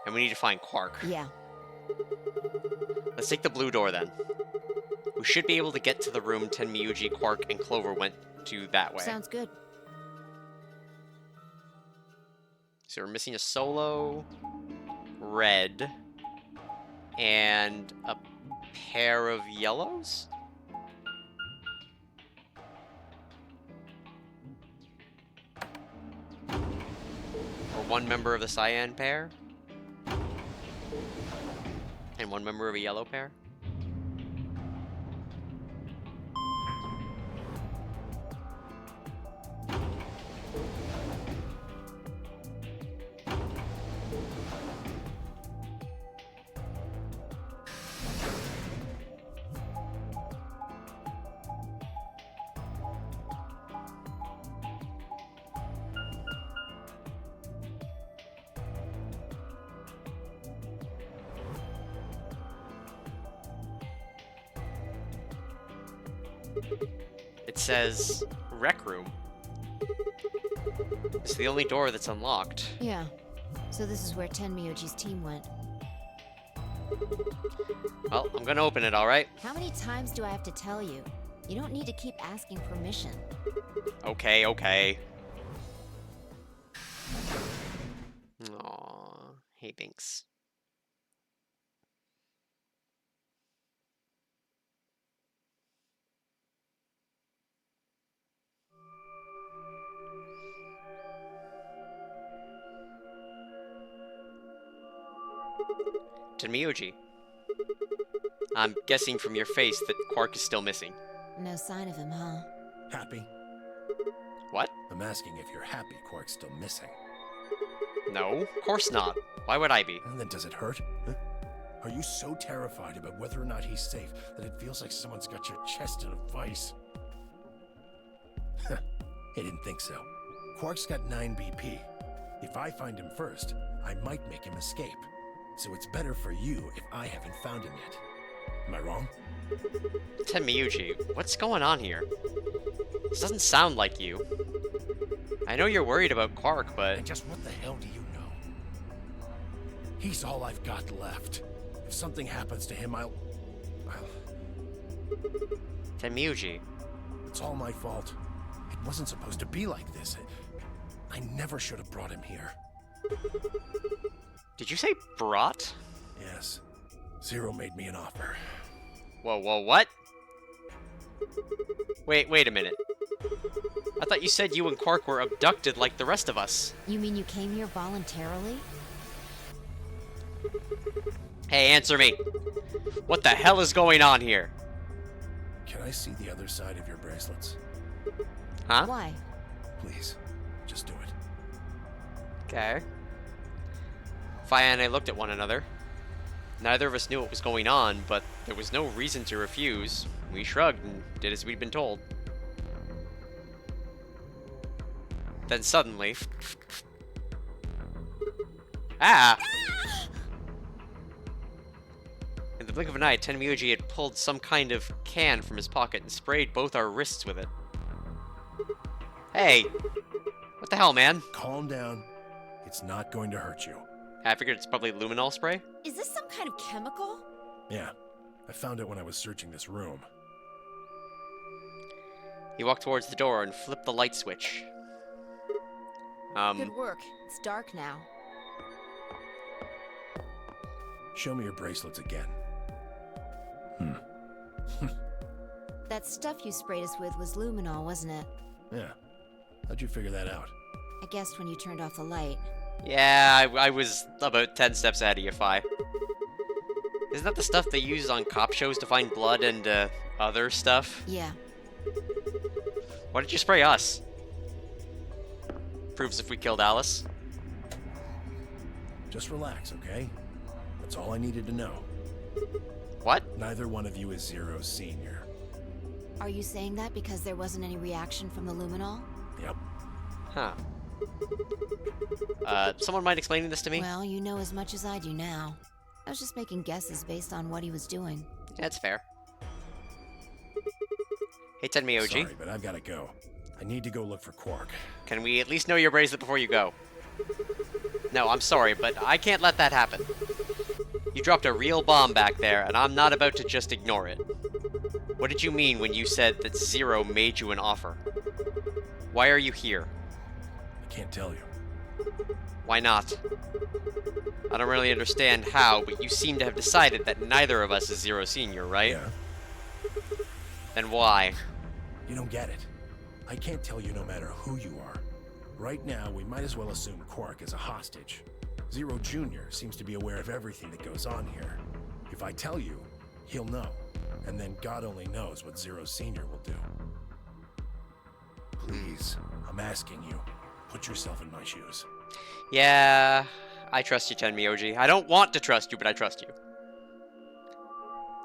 And we need to find Quark. Yeah. Let's take the blue door then. We should be able to get to the room Tenmyuji, Quark, and Clover went to that way. Sounds good. So we're missing a solo, red, and a pair of yellows? Or one member of the cyan pair? And one member of a yellow pair? It says rec room. It's the only door that's unlocked. Yeah. So this is where Tenmyoji's team went. Well, I'm gonna open it, alright? How many times do I have to tell you? You don't need to keep asking permission. Okay, okay. Aww. Hey, thanks. Tenmyoji. I'm guessing from your face that Quark is still missing. No sign of him, huh? Happy? What? I'm asking if you're happy Quark's still missing. No, of course not. Why would I be? And then does it hurt? Huh? Are you so terrified about whether or not he's safe that it feels like someone's got your chest in a vice? I didn't think so. Quark's got 9 BP. If I find him first, I might make him escape. So it's better for you if I haven't found him yet. Am I wrong? Tenmyuji, what's going on here? This doesn't sound like you. I know you're worried about Quark, but... And just what the hell do you know? He's all I've got left. If something happens to him, I'll... Tenmyuji. It's all my fault. It wasn't supposed to be like this. I never should have brought him here. Did you say brought? Yes. Zero made me an offer. Whoa, whoa, what? Wait a minute. I thought you said you and Quark were abducted like the rest of us. You mean you came here voluntarily? Hey, answer me. What the hell is going on here? Can I see the other side of your bracelets? Huh? Why? Please, just do it. Okay. Faya and I looked at one another. Neither of us knew what was going on, but there was no reason to refuse. We shrugged and did as we'd been told. Then suddenly... Ah! In the blink of an eye, Tenmyuji had pulled some kind of can from his pocket and sprayed both our wrists with it. Hey! What the hell, man? Calm down. It's not going to hurt you. I figured it's probably luminol spray. Is this some kind of chemical? Yeah. I found it when I was searching this room. He walked towards the door and flipped the light switch. Good work. It's dark now. Show me your bracelets again. That stuff you sprayed us with was luminol, wasn't it? Yeah. How'd you figure that out? I guessed when you turned off the light. Yeah, I was about 10 steps ahead of you, Fi. Isn't that the stuff they use on cop shows to find blood and, other stuff? Yeah. Why did you spray us? Proves if we killed Alice. Just relax, okay? That's all I needed to know. What? Neither one of you is Zero's senior. Are you saying that because there wasn't any reaction from the luminol? Yep. Huh. Someone mind explaining this to me? Well, you know as much as I do now. I was just making guesses based on what he was doing. That's fair. Hey, Tenmi OG. Sorry, but I've got to go. I need to go look for Quark. Can we at least know your bracelet before you go? No, I'm sorry, but I can't let that happen. You dropped a real bomb back there, and I'm not about to just ignore it. What did you mean when you said that Zero made you an offer? Why are you here? I can't tell you. Why not? I don't really understand how, but you seem to have decided that neither of us is Zero Senior, right? Yeah. Then why? You don't get it. I can't tell you no matter who you are. Right now, we might as well assume Quark is a hostage. Zero Jr. seems to be aware of everything that goes on here. If I tell you, he'll know. And then God only knows what Zero Senior will do. Please, I'm asking you, put yourself in my shoes. Yeah, I trust you, Tenmi OG. I don't want to trust you, but I trust you.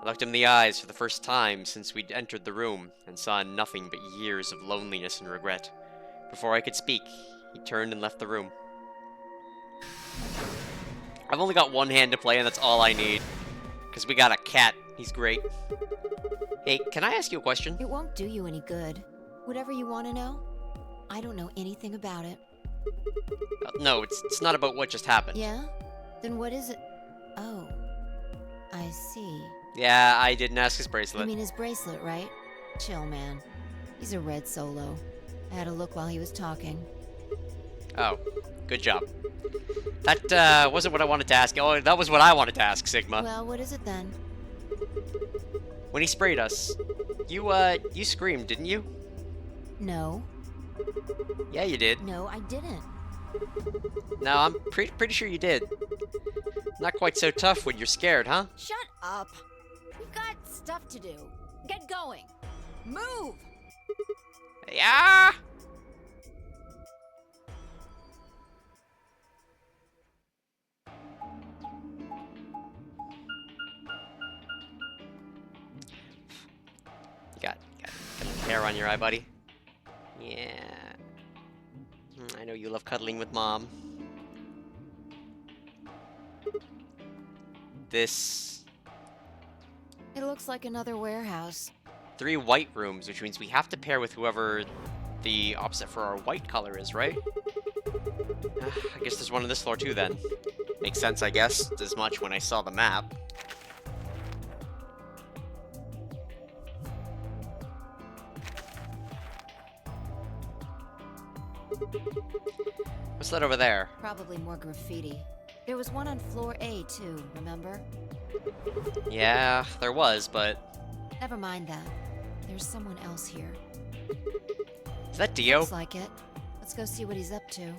I looked him in the eyes for the first time since we'd entered the room, and saw nothing but years of loneliness and regret. Before I could speak, he turned and left the room. I've only got one hand to play, and that's all I need. Because we got a cat. He's great. Hey, can I ask you a question? It won't do you any good. Whatever you want to know, I don't know anything about it. No, it's not about what just happened. Yeah? Then what is it? Oh, I see. Yeah, I didn't ask his bracelet. You mean his bracelet, right? Chill, man. He's a red solo. I had a look while he was talking. Oh, good job. That wasn't what I wanted to ask. Oh, that was what I wanted to ask, Sigma. Well, what is it then? When he sprayed us, you screamed, didn't you? No. Yeah, you did. No, I didn't. No, I'm pretty sure you did. Not quite so tough when you're scared, huh? Shut up. We've got stuff to do. Get going. Move! Yeah! You got a little hair on your eye, buddy? Yeah. I know you love cuddling with Mom. This... It looks like another warehouse. 3 white rooms, which means we have to pair with whoever the opposite for our white color is, right? I guess there's one on this floor too, then. Makes sense, I guess, as much when I saw the map. What's that over there? Probably more graffiti. There was one on floor A, too, remember? Yeah, there was, but... Never mind that. There's someone else here. Is that Dio? Looks like it. Let's go see what he's up to.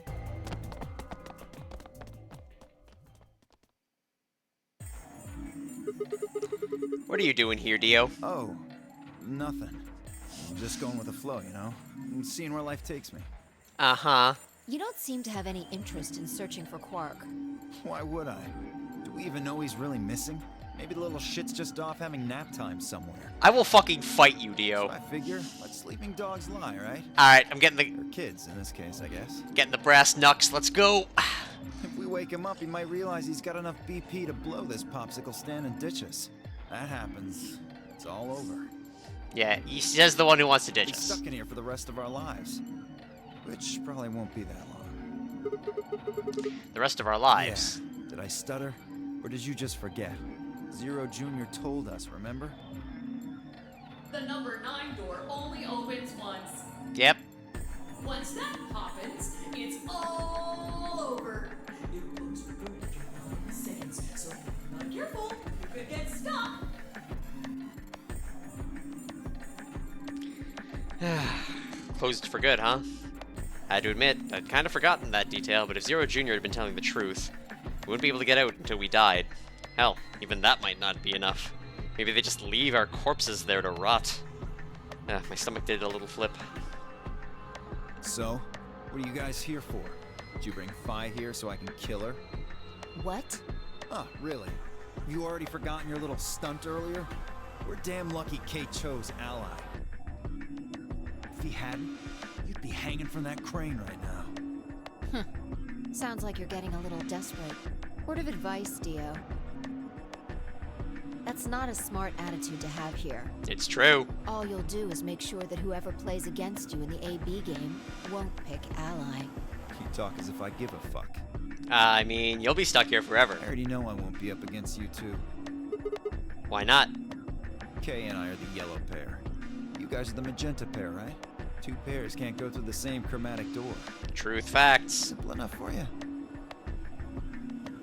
What are you doing here, Dio? Oh, nothing. I'm just going with the flow, you know? And seeing where life takes me. Uh-huh. You don't seem to have any interest in searching for Quark. Why would I? Do we even know he's really missing? Maybe the little shit's just off having nap time somewhere. I will fucking fight you, Dio. So I figure, let sleeping dogs lie, right? Alright, I'm getting the... Or kids, in this case, I guess. Getting the brass knucks, let's go! If we wake him up, he might realize he's got enough BP to blow this popsicle stand and ditch us. That happens, it's all over. Yeah, he says the one who wants to ditch We're us. stuck in here for the rest of our lives. Which probably won't be that long. The rest of our lives. Yeah. Did I stutter? Or did you just forget? Zero Jr. told us, remember? The number 9 door only opens once. Yep. Once that happens, it's all over. It closes for good in 9 seconds, so if you're not careful, you could get stuck. Closed for good, huh? I had to admit, I'd kind of forgotten that detail, but if Zero Jr. had been telling the truth, we wouldn't be able to get out until we died. Hell, even that might not be enough. Maybe they just leave our corpses there to rot. My stomach did a little flip. So, what are you guys here for? Did you bring Phi here so I can kill her? What? Oh, really? You already forgotten your little stunt earlier? We're damn lucky Kate chose Ally. he hadn't, you'd be hanging from that crane right now. Sounds like you're getting a little desperate. Word of advice, Dio. That's not a smart attitude to have here. It's true. All you'll do is make sure that whoever plays against you in the AB game won't pick Ally. You talk as if I give a fuck. I mean, you'll be stuck here forever. I already know I won't be up against you two. Why not? Kay and I are the yellow pair. You guys are the magenta pair, right? Two pairs can't go through the same chromatic door. Truth facts. Simple enough for you.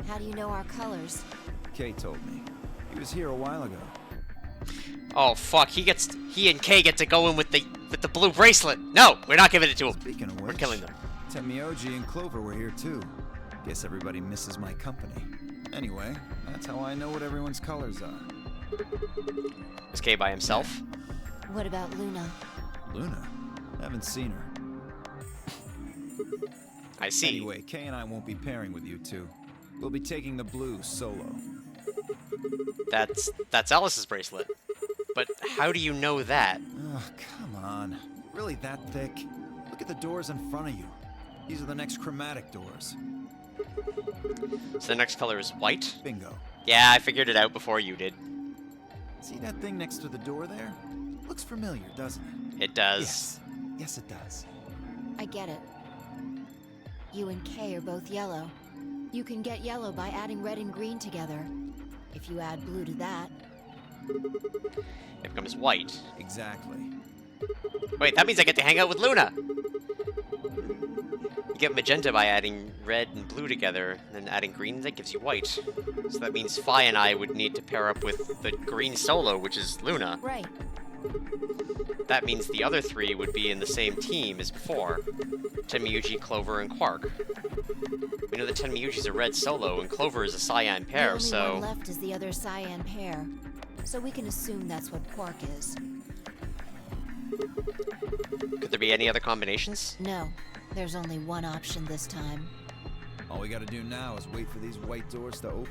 How do you know our colors? Kay told me. He was here a while ago. Oh fuck, he and Kay get to go in with the blue bracelet. No, we're not giving it to him. Speaking of which, We're killing them. Tenmyoji and Clover were here too. Guess everybody misses my company. Anyway, that's how I know what everyone's colors are. Was Kay by himself? What about Luna? Luna? Haven't seen her. I see. Anyway, Kay and I won't be pairing with you two. We'll be taking the blue solo. That's Alice's bracelet. But how do you know that? Oh, come on. Really that thick? Look at the doors in front of you. These are the next chromatic doors. So the next color is white? Bingo. Yeah, I figured it out before you did. See that thing next to the door there? Looks familiar, doesn't it? It does. Yes. Yes, it does. I get it. You and Kay are both yellow. You can get yellow by adding red and green together. If you add blue to that... It becomes white. Exactly. Wait, that means I get to hang out with Luna! You get magenta by adding red and blue together, and then adding green, that gives you white. So that means Phi and I would need to pair up with the green solo, which is Luna. Right. That means the other three would be in the same team as before. Tenmyuji, Clover, and Quark. We know that Tenmyuji's a red solo, and Clover is a cyan pair, the only so... one left is the other cyan pair. So we can assume that's what Quark is. Could there be any other combinations? No. There's only one option this time. All we gotta do now is wait for these white doors to open.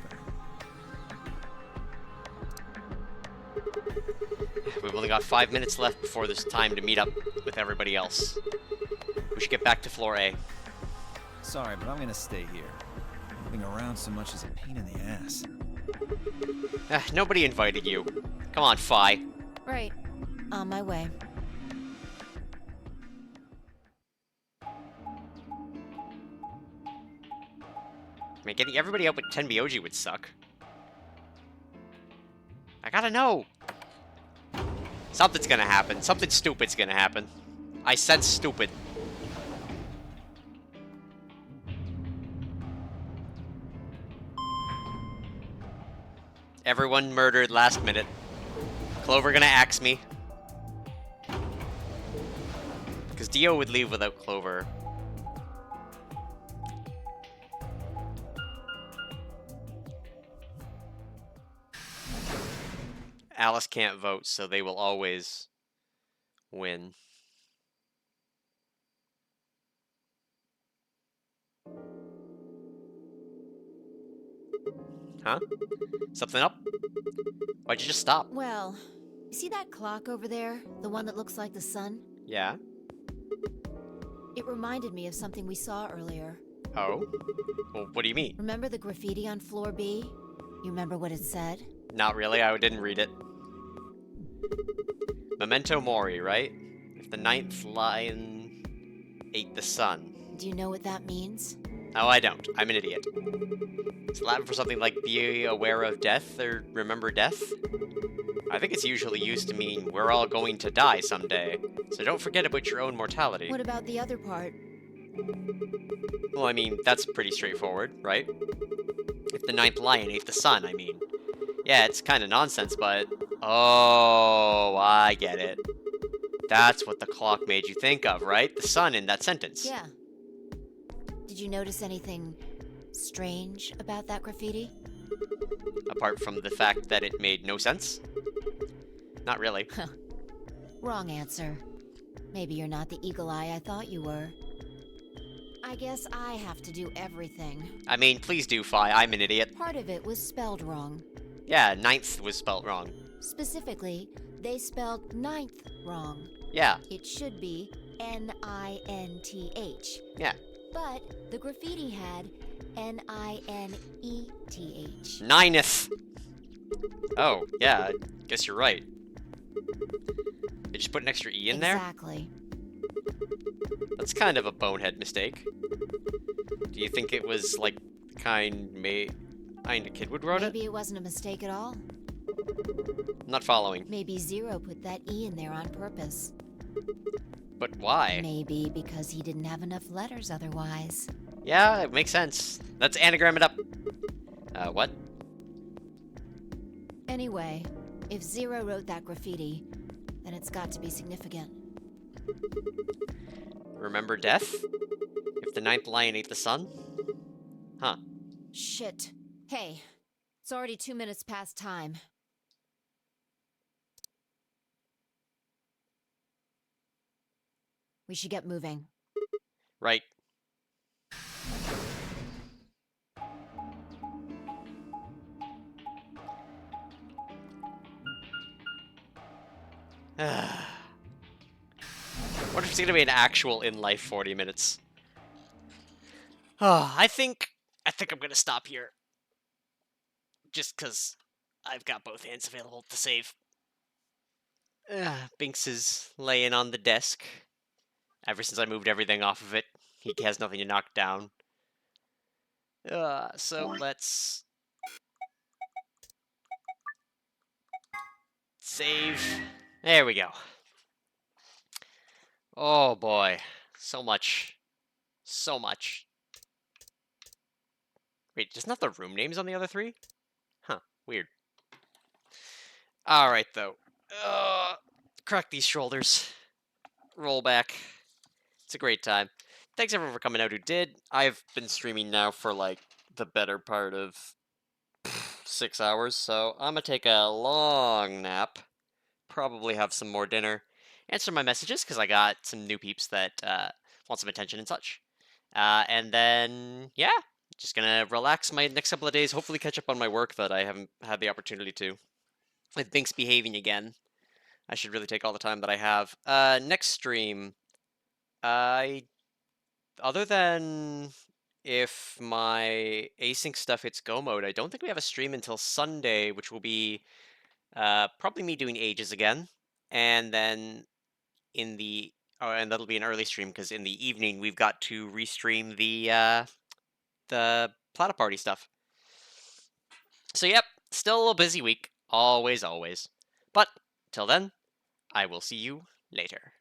We've only got 5 minutes left before there's time to meet up with everybody else. We should get back to floor A. Sorry, but I'm gonna stay here. Moving around so much is a pain in the ass. Nobody invited you. Come on, Phi. Right. On my way. I mean, getting everybody out but Tenmyoji would suck. I gotta know. Something's gonna happen. Something stupid's gonna happen. I sense stupid. Everyone murdered last minute. Clover gonna axe me. Because Dio would leave without Clover. Alice can't vote, so they will always win. Huh? Something up? Why'd you just stop? Well, you see that clock over there? The one that looks like the sun? Yeah? It reminded me of something we saw earlier. Oh? Well, what do you mean? Remember the graffiti on floor B? You remember what it said? Not really, I didn't read it. Memento Mori, right? If the ninth lion ate the sun. Do you know what that means? No, I don't. I'm an idiot. It's Latin for something like be aware of death or remember death? I think it's usually used to mean we're all going to die someday, so don't forget about your own mortality. What about the other part? Well, I mean, that's pretty straightforward, right? If the ninth lion ate the sun, I mean. Yeah, it's kind of nonsense, but... Oh, I get it. That's what the clock made you think of, right? The sun in that sentence. Yeah. Did you notice anything strange about that graffiti? Apart from the fact that it made no sense? Not really. Wrong answer. Maybe you're not the eagle eye I thought you were. I guess I have to do everything. I mean, please do, Phi. I'm an idiot. Part of it was spelled wrong. Yeah, ninth was spelt wrong. Specifically, they spelled ninth wrong. Yeah. It should be N-I-N-T-H. Yeah. But the graffiti had N-I-N-E-T-H. Nineth. Oh, yeah, I guess you're right. They just put an extra E in there? Exactly. That's kind of a bonehead mistake. Do you think it was, like, the kind a kid would wrote it? Maybe it wasn't a mistake at all. I'm not following. Maybe Zero put that E in there on purpose. But why? Maybe because he didn't have enough letters otherwise. Yeah, it makes sense. Let's anagram it up. What? Anyway, if Zero wrote that graffiti, then it's got to be significant. Remember death? If the ninth lion ate the sun? Huh. Shit. Hey, it's already 2 minutes past time. We should get moving. Right. What if it's gonna be an actual in-life 40 minutes? Oh, I think I'm gonna stop here. Just because I've got both hands available to save. Binks is laying on the desk. Ever since I moved everything off of it, he has nothing to knock down. So let's save. There we go. Oh boy, so much. So much. Wait, just not the room names on the other three? Huh, weird. Alright, though. Crack these shoulders. Roll back. It's a great time. Thanks everyone for coming out who did. I've been streaming now for, like, the better part of 6 hours, so I'm gonna take a long nap. Probably have some more dinner. Answer my messages, because I got some new peeps that want some attention and such. And then, yeah, just gonna relax my next couple of days, hopefully catch up on my work that I haven't had the opportunity to. With Binks behaving again, I should really take all the time that I have. Next stream, other than if my async stuff hits go mode, I don't think we have a stream until Sunday, which will be probably me doing Ages again, and then and that'll be an early stream because in the evening we've got to restream the Plata Party stuff. So yep, still a busy week, always. But till then, I will see you later.